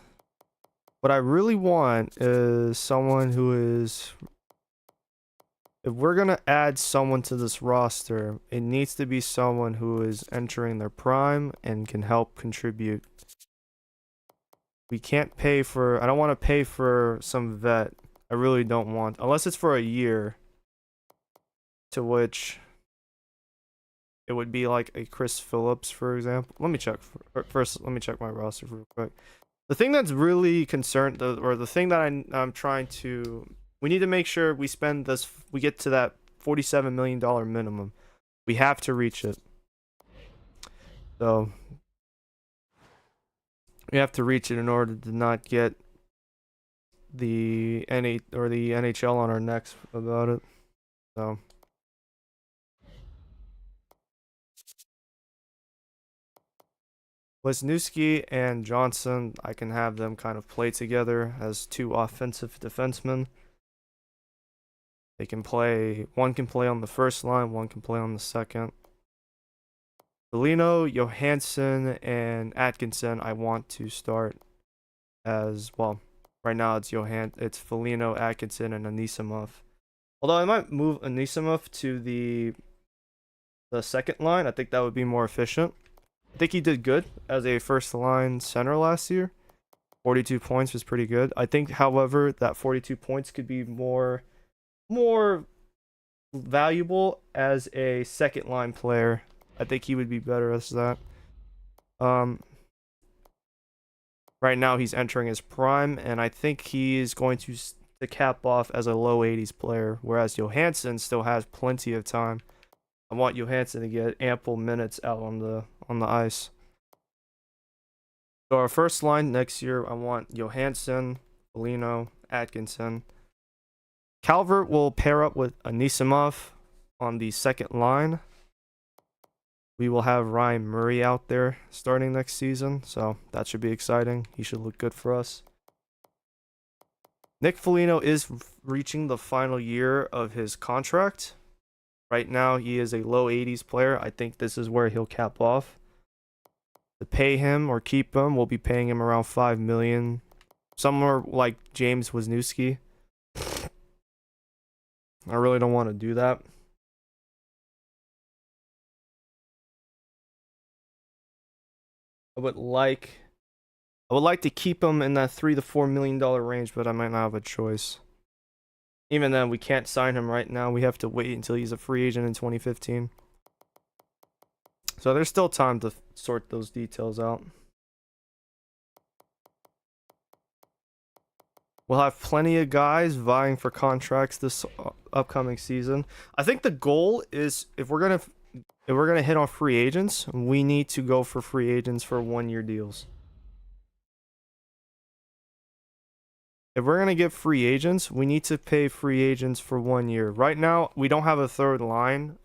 [SPEAKER 1] What I really want is someone who is... If we're going to add someone to this roster, it needs to be someone who is entering their prime and can help contribute. We can't pay for... I don't want to pay for some vet. I really don't want... Unless it's for a year. To which... It would be like a Chris Phillips, for example. Let me check. First, let me check my roster real quick. The thing that's really concerned... Or the thing that I'm trying to... We need to make sure we spend this... We get to that $47 million minimum. We have to reach it. So... We have to reach it in order to not get the NHL on our necks about it. So... Wisniewski and Johnson, I can have them kind of play together as two offensive defensemen. They can play, one can play on the first line, one can play on the second. Bellino, Johansson, and Atkinson, I want to start as, well, right now it's Foligno, Atkinson, and Anisimov. Although I might move Anisimov to the second line, I think that would be more efficient. I think he did good as a first line center last year. 42 points was pretty good. I think, however, that 42 points could be more valuable as a second line player. I think he would be better as that. Right now he's entering his prime, and I think he is going to to cap off as a low 80s player, whereas Johansson still has plenty of time. I want Johansson to get ample minutes out on the ice. So our first line next year, I want Johansson, Foligno, Atkinson. Calvert will pair up with Anisimov on the second line. We will have Ryan Murray out there starting next season, so that should be exciting. He should look good for us. Nick Foligno is reaching the final year of his contract. Right now, he is a low 80s player. I think this is where he'll cap off. To pay him or keep him, we'll be paying him around $5 million, somewhere like James Wisniewski. I really don't want to do that. I would like to keep him in that $3 to $4 million range, but I might not have a choice. Even then, we can't sign him right now. We have to wait until he's a free agent in 2015. So there's still time to sort those details out. We'll have plenty of guys vying for contracts this upcoming season. I think the goal is if we're gonna hit on free agents, we need to go for free agents for 1-year deals. If we're gonna get free agents, we need to pay free agents for 1 year. Right now, we don't have a third line.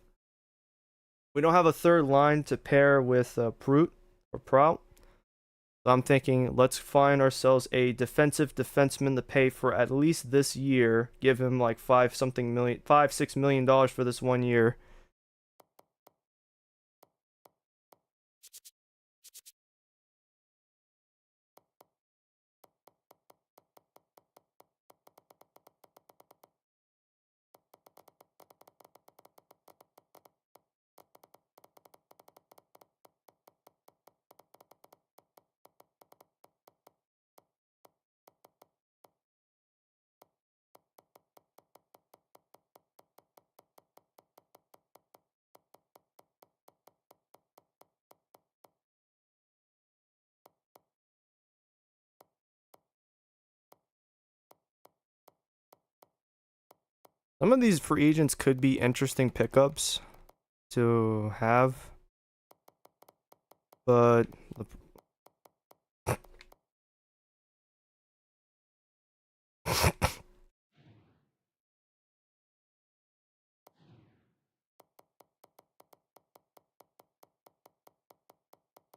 [SPEAKER 1] We don't have a third line to pair with Prout or Prout. So I'm thinking, let's find ourselves a defensive defenseman to pay for at least this year. Give him like $5-6 million for this 1 year. Some of these free agents could be interesting pickups to have, but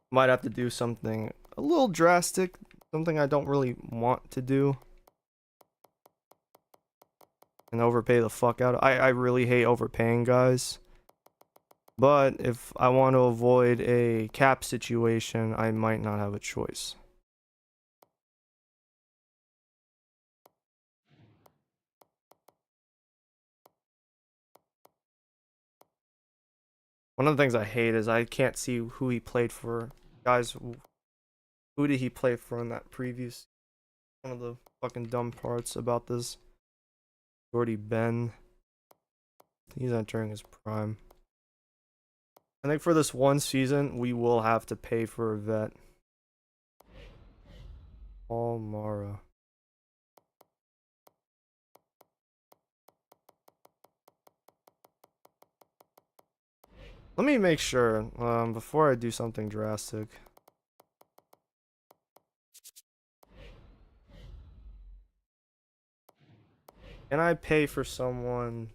[SPEAKER 1] might have to do something a little drastic, something I don't really want to do, and overpay the fuck out of. I really hate overpaying guys, but if I want to avoid a cap situation, I might not have a choice. One of the things I hate is I can't see who he played for. Guys, who did he play for in that previous? One of the fucking dumb parts about this. Jordy Ben. He's entering his prime. I think for this one season, we will have to pay for a vet. Paul Mara. Let me make sure before I do something drastic. Can I pay for someone?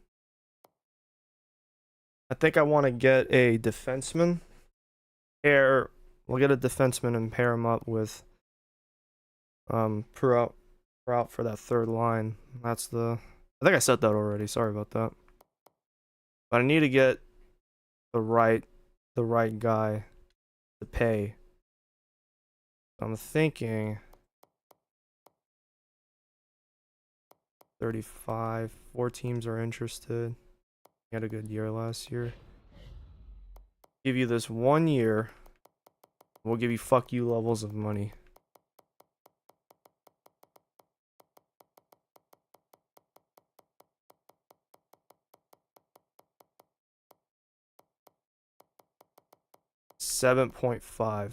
[SPEAKER 1] I think I want to get a defenseman. We'll get a defenseman and pair him up with Prout for that third line. I think I said that already. Sorry about that. But I need to get the right guy to pay. I'm thinking 35. 4 teams are interested. He had a good year last year. Give you this 1 year. We'll give you fuck you levels of money. $7.5.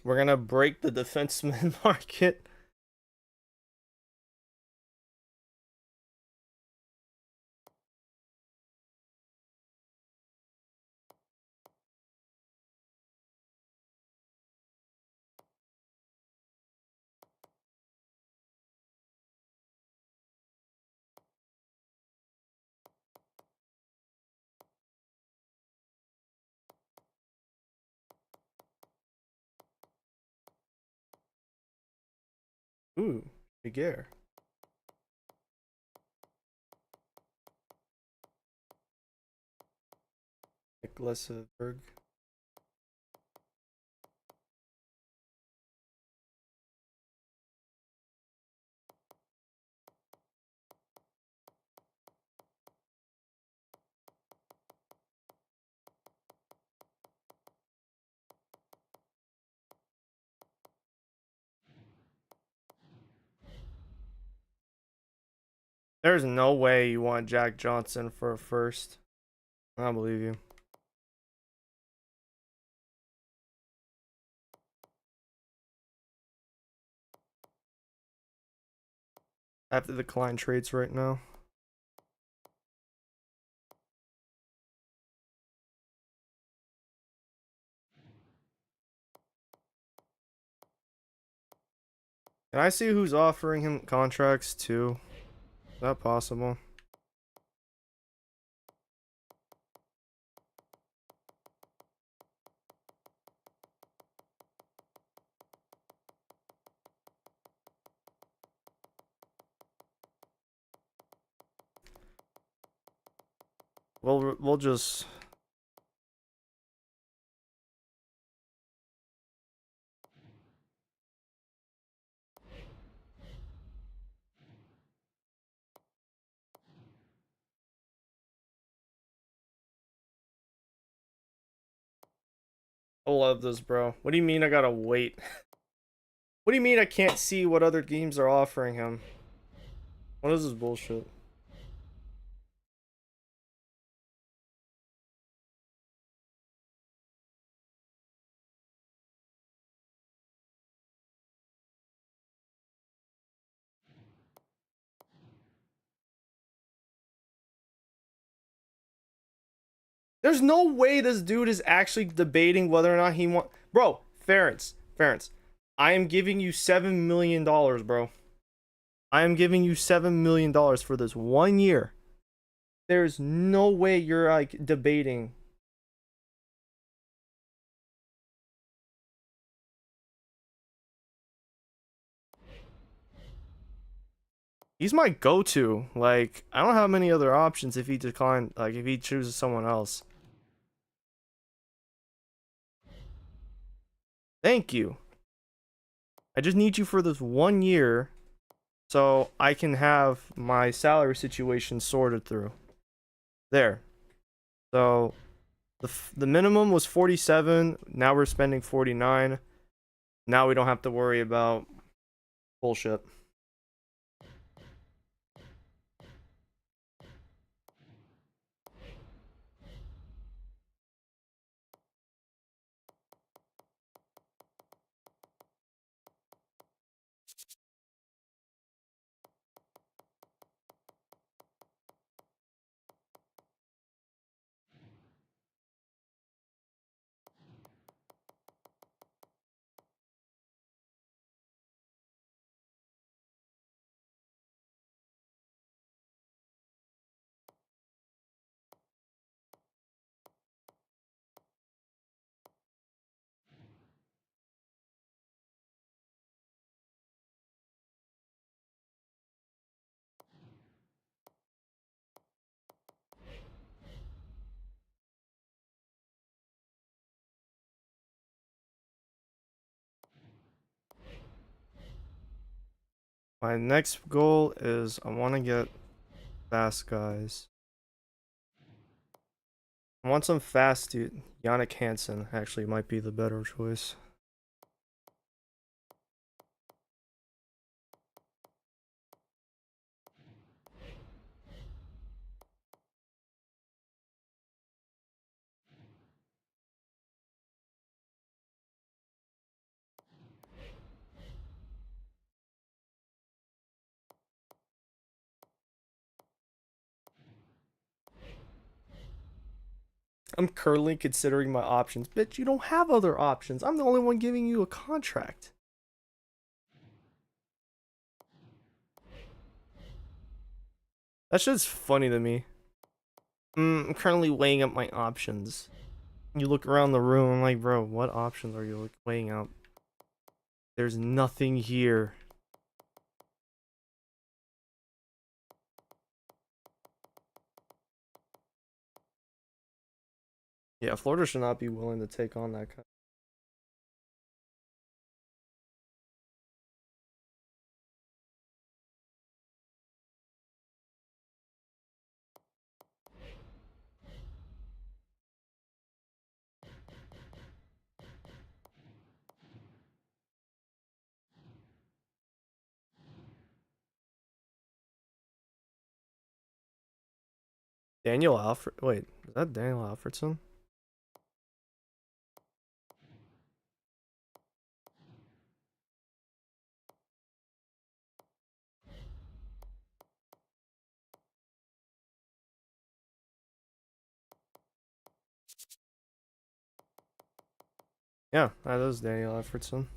[SPEAKER 1] We're gonna break the defenseman market. Ooh, Figuer. Nicholasberg. There's no way you want Jack Johnson for a first. I don't believe you. I have to decline trades right now. Can I see who's offering him contracts too? Is that possible? We'll just. I love this, bro. What do you mean I gotta wait? What do you mean I can't see what other teams are offering him? What is this bullshit? There's no way this dude is actually debating whether or not he want. Bro, Ference, I am giving you $7 million, bro. I am giving you $7 million for this 1 year. There's no way you're like debating. He's my go-to. Like, I don't have many other options if he decline. Like, if he chooses someone else. Thank you. I just need you for this 1 year so I can have my salary situation sorted through. There. So the minimum was 47. Now we're spending 49. Now we don't have to worry about bullshit. My next goal is I want to get fast guys. I want some fast dude. Yannick Hansen actually might be the better choice. I'm currently considering my options. Bitch, you don't have other options. I'm the only one giving you a contract. That shit's funny to me. I'm currently weighing up my options. You look around the room, I'm like, bro, what options are you weighing out? There's nothing here. Yeah, Florida should not be willing to take on that kind. Daniel Alfred. Wait, is that Daniel Alfredson? Yeah, that is Daniel Alfredson.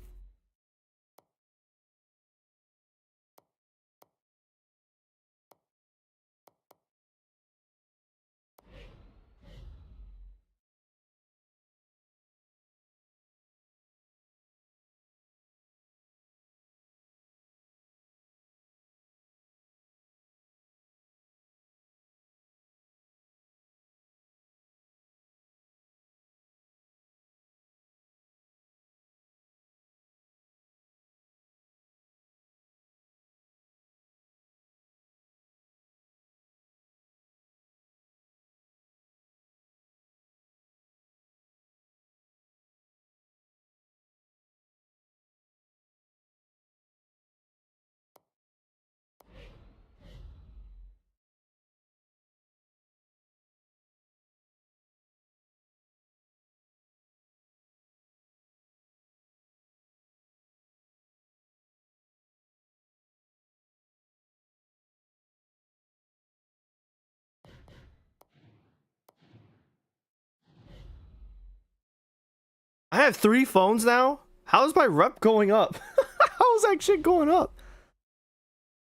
[SPEAKER 1] I have 3 phones now? How is my rep going up? How is that shit going up?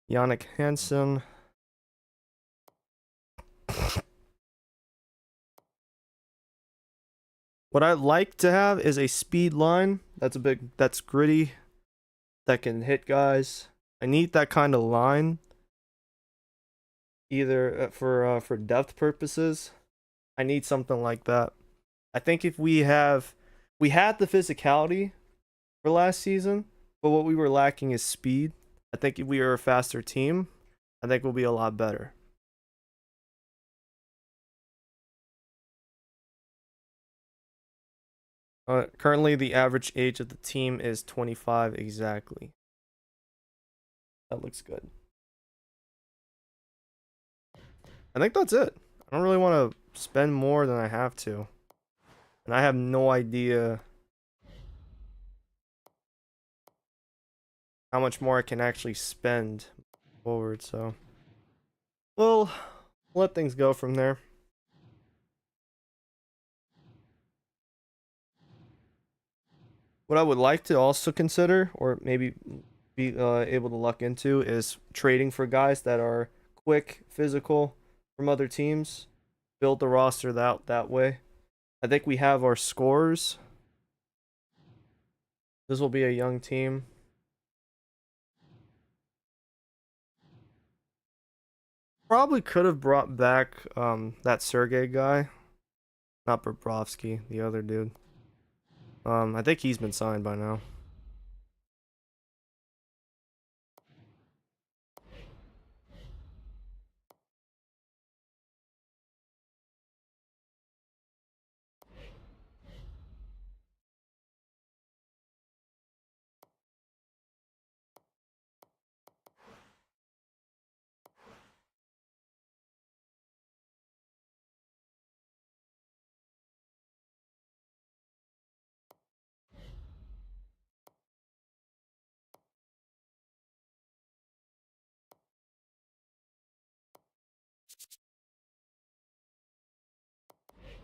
[SPEAKER 1] Yannick Hansen. What I'd like to have is a speed line. That's gritty, that can hit guys. I need that kind of line, either for depth purposes. I need something like that. I think if we had the physicality for last season, but what we were lacking is speed. I think if we are a faster team, I think we'll be a lot better. Currently, the average age of the team is 25 exactly. That looks good. I think that's it. I don't really want to spend more than I have to. And I have no idea how much more I can actually spend forward, so we'll let things go from there. What I would like to also consider, or maybe be able to luck into, is trading for guys that are quick, physical from other teams. Build the roster that way. I think we have our scores. This will be a young team. Probably could have brought back that Sergey guy, not Bobrovsky, the other dude. I think he's been signed by now.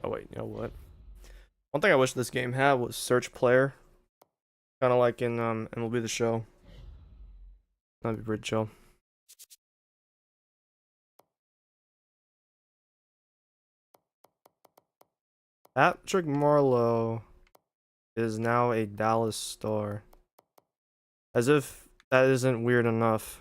[SPEAKER 1] Oh wait, you know what? One thing I wish this game had was search player, kind of like in MLB The Show. That'd be pretty chill. Patrick Marlowe is now a Dallas Star. As if that isn't weird enough.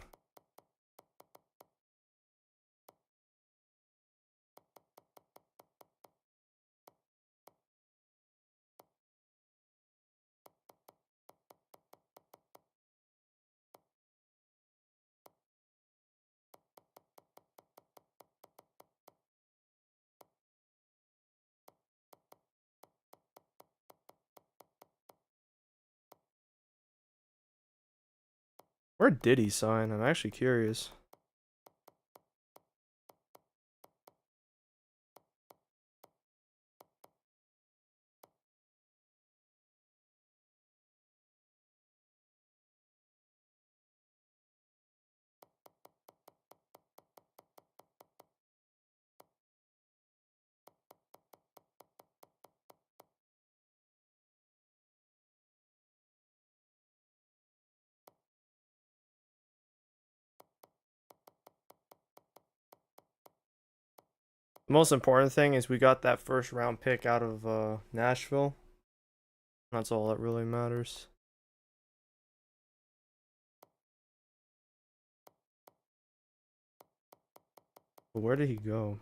[SPEAKER 1] Where did he sign? I'm actually curious. The most important thing is we got that first round pick out of Nashville. That's all that really matters. But where did he go?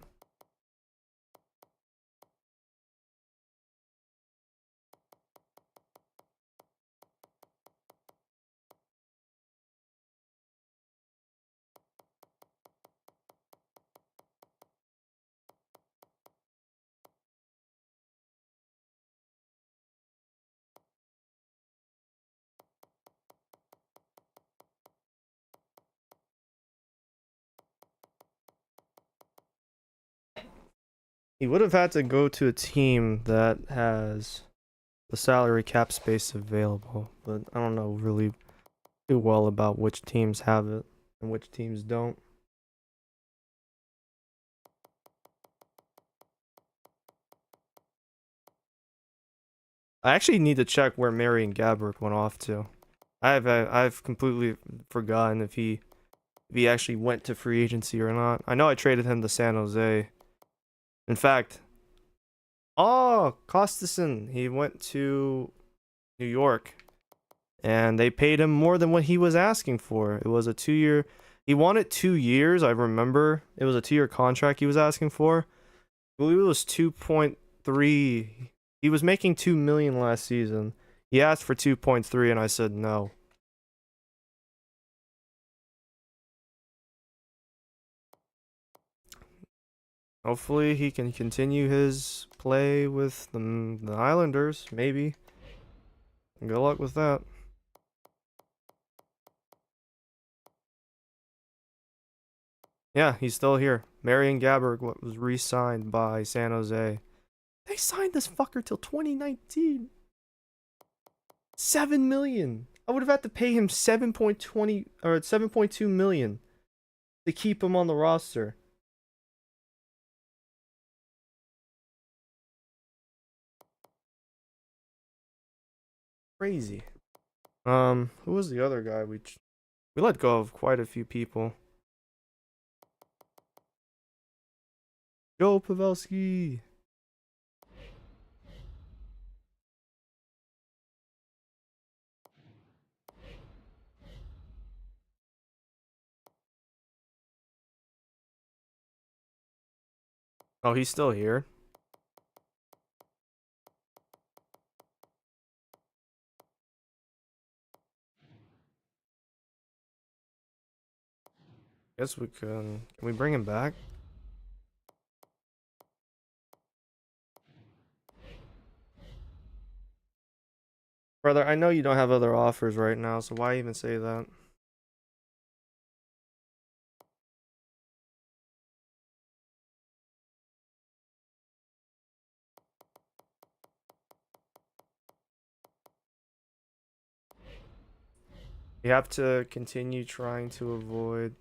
[SPEAKER 1] He would have had to go to a team that has the salary cap space available, but I don't know really too well about which teams have it and which teams don't. I actually need to check where Marion Gabbert went off to. I've completely forgotten if he actually went to free agency or not. I know I traded him to San Jose. In fact, oh, Costison, he went to New York and they paid him more than what he was asking for. It was a 2-year. He wanted 2 years, I remember. It was a 2-year contract he was asking for. I believe it was 2.3. He was making 2 million last season. He asked for 2.3 and I said no. Hopefully he can continue his play with the Islanders, maybe. Good luck with that. Yeah, he's still here. Marion Gabbert was re-signed by San Jose. They signed this fucker till 2019. 7 million. I would have had to pay him 7.20 or 7.2 million to keep him on the roster. Crazy. Who was the other guy we let go of quite a few people. Joe Pavelski. Oh, he's still here. Guess we can we bring him back? Brother, I know you don't have other offers right now, so why even say that? You have to continue trying to avoid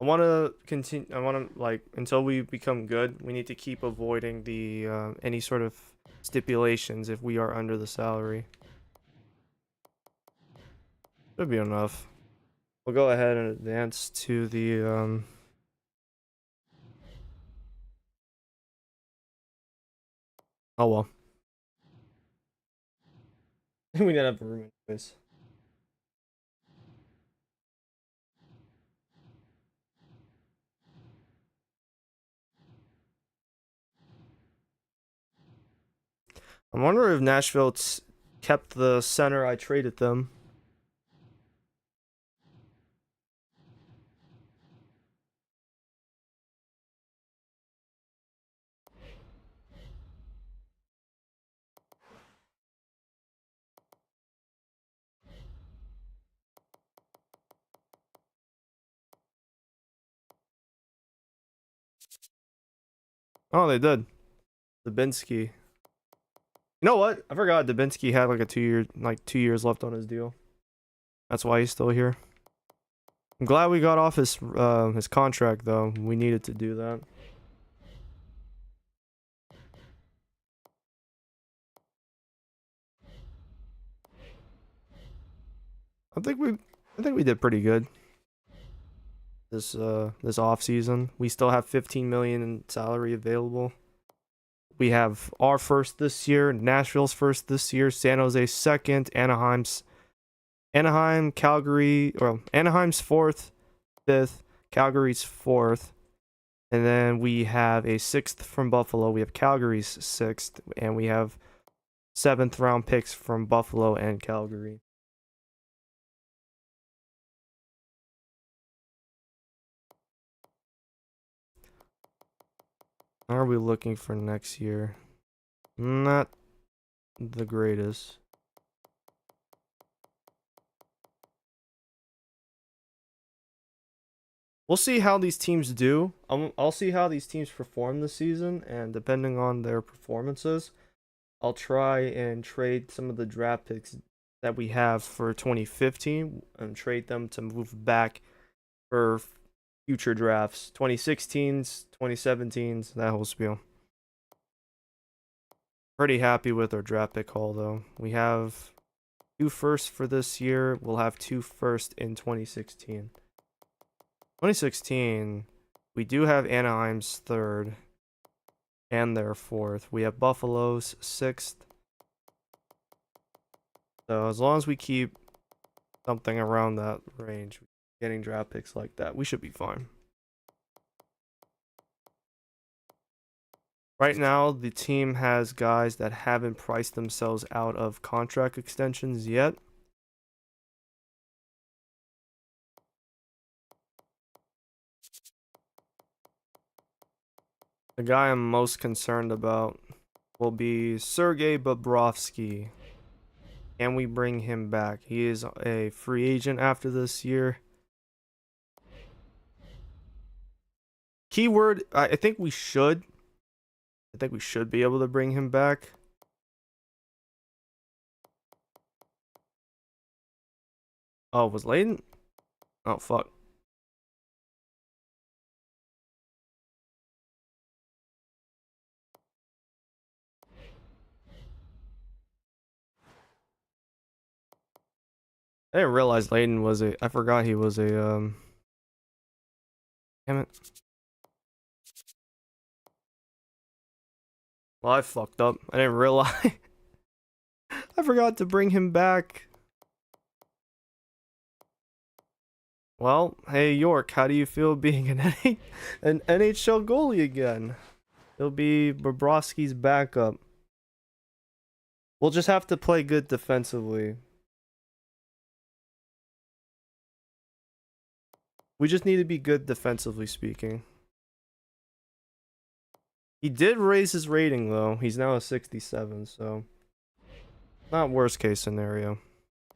[SPEAKER 1] I want to continue. I want to like until we become good. We need to keep avoiding the any sort of stipulations if we are under the salary. Should be enough. We'll go ahead and advance to the Oh well. We didn't have room anyways. I'm wondering if Nashville kept the center I traded them. Oh, they did. Dubinsky. You know what? I forgot Dubinsky had like a 2 years left on his deal. That's why he's still here. I'm glad we got off his contract though. We needed to do that. I think we did pretty good this off season. We still have 15 million in salary available. We have our first this year, Nashville's first this year, San Jose second, Anaheim's fourth, fifth, Calgary's fourth, and then we have a sixth from Buffalo. We have Calgary's sixth, and we have seventh round picks from Buffalo and Calgary. How are we looking for next year? Not the greatest. We'll see how these teams do. I'll see how these teams perform this season, and depending on their performances, I'll try and trade some of the draft picks that we have for 2015 and trade them to move back for future drafts. 2016s, 2017s, that whole spiel. Pretty happy with our draft pick haul though. We have 2 firsts for this year. We'll have 2 firsts in 2016. 2016, we do have Anaheim's third and their fourth. We have Buffalo's sixth. So as long as we keep something around that range, getting draft picks like that, we should be fine. Right now, the team has guys that haven't priced themselves out of contract extensions yet. The guy I'm most concerned about will be Sergei Bobrovsky. Can we bring him back? He is a free agent after this year. Keyword, I think we should. I think we should be able to bring him back. Oh, was Layden? Oh, fuck. I didn't realize Layden was a. I forgot he was a. Damn it. Well, I fucked up. I didn't realize. I forgot to bring him back. Well, hey York, how do you feel being an NHL goalie again? He'll be Bobrovsky's backup. We'll just have to play good defensively. We just need to be good defensively speaking. He did raise his rating though. He's now a 67, so not worst case scenario.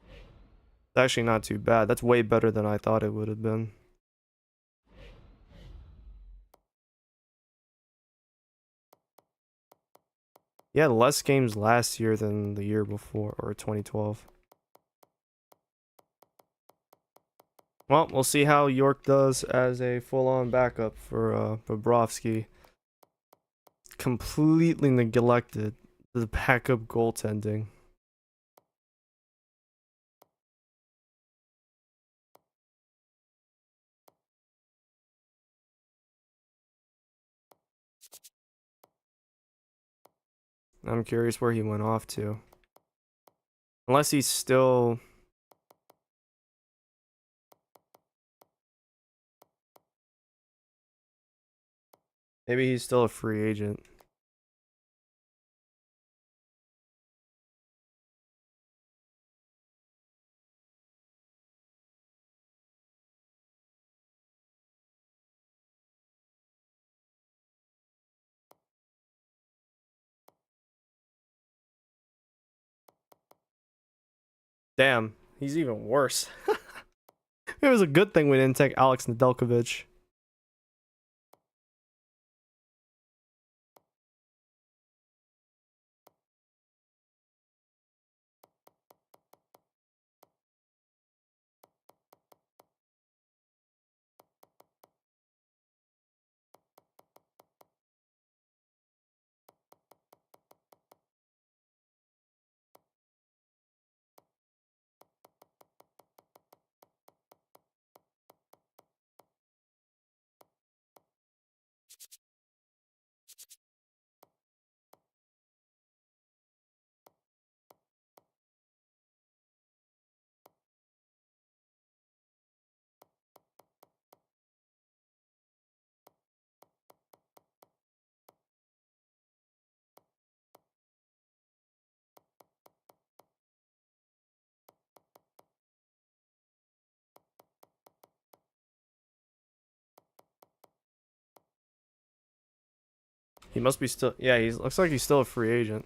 [SPEAKER 1] It's actually not too bad. That's way better than I thought it would have been. He had less games last year than the year before, or 2012. Well, we'll see how York does as a full-on backup for Bobrovsky. Completely neglected the backup goaltending. I'm curious where he went off to. Unless he's still... Maybe he's still a free agent. Damn, he's even worse. It was a good thing we didn't take Alex Nedeljkovic. He must be still... Yeah, he looks like he's still a free agent.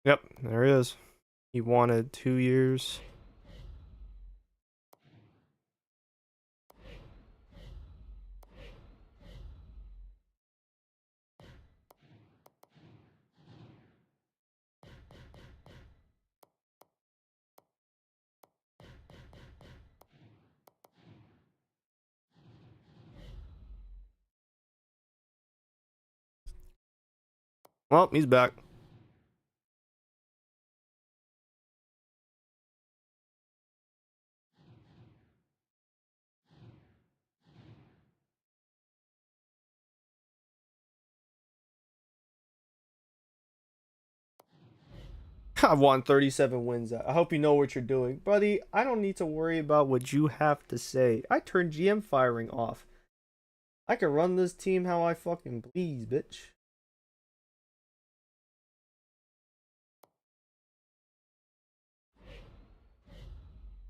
[SPEAKER 1] Yep, there he is. He wanted 2 years. Well, he's back. I've won 37 wins. I hope you know what you're doing. Buddy, I don't need to worry about what you have to say. I turned GM firing off. I can run this team how I fucking please, bitch.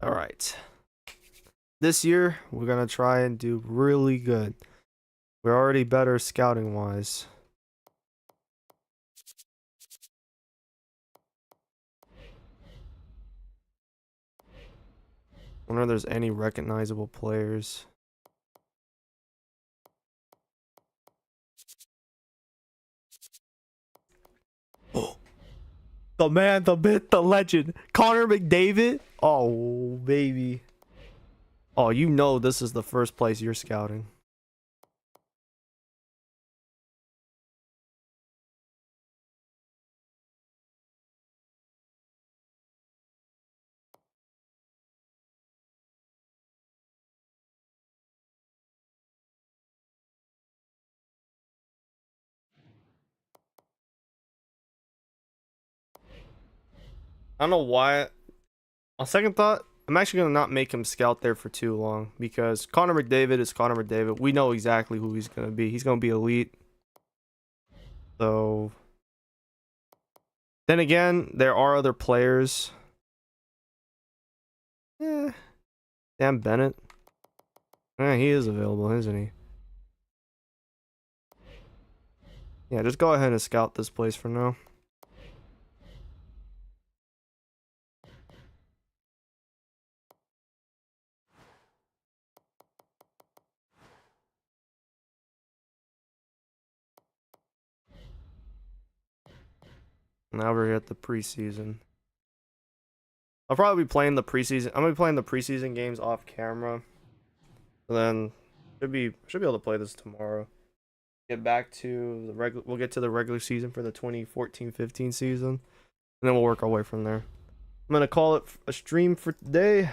[SPEAKER 1] Alright. This year, we're gonna try and do really good. We're already better scouting-wise. Wonder if there's any recognizable players. Oh, the man, the myth, the legend, Connor McDavid. Oh, baby. Oh, you know this is the first place you're scouting. I don't know why. On second thought, I'm actually gonna not make him scout there for too long because Connor McDavid is Connor McDavid. We know exactly who he's gonna be. He's gonna be elite. So then again, there are other players. Sam Bennett. He is available, isn't he? Yeah, just go ahead and scout this place for now. Now we're at the preseason. I'll probably be playing the preseason. I'm gonna be playing the preseason games off camera. And then should be able to play this tomorrow. Get back to the regular. We'll get to the regular season for the 2014-15 season, and then we'll work our way from there. I'm gonna call it a stream for today.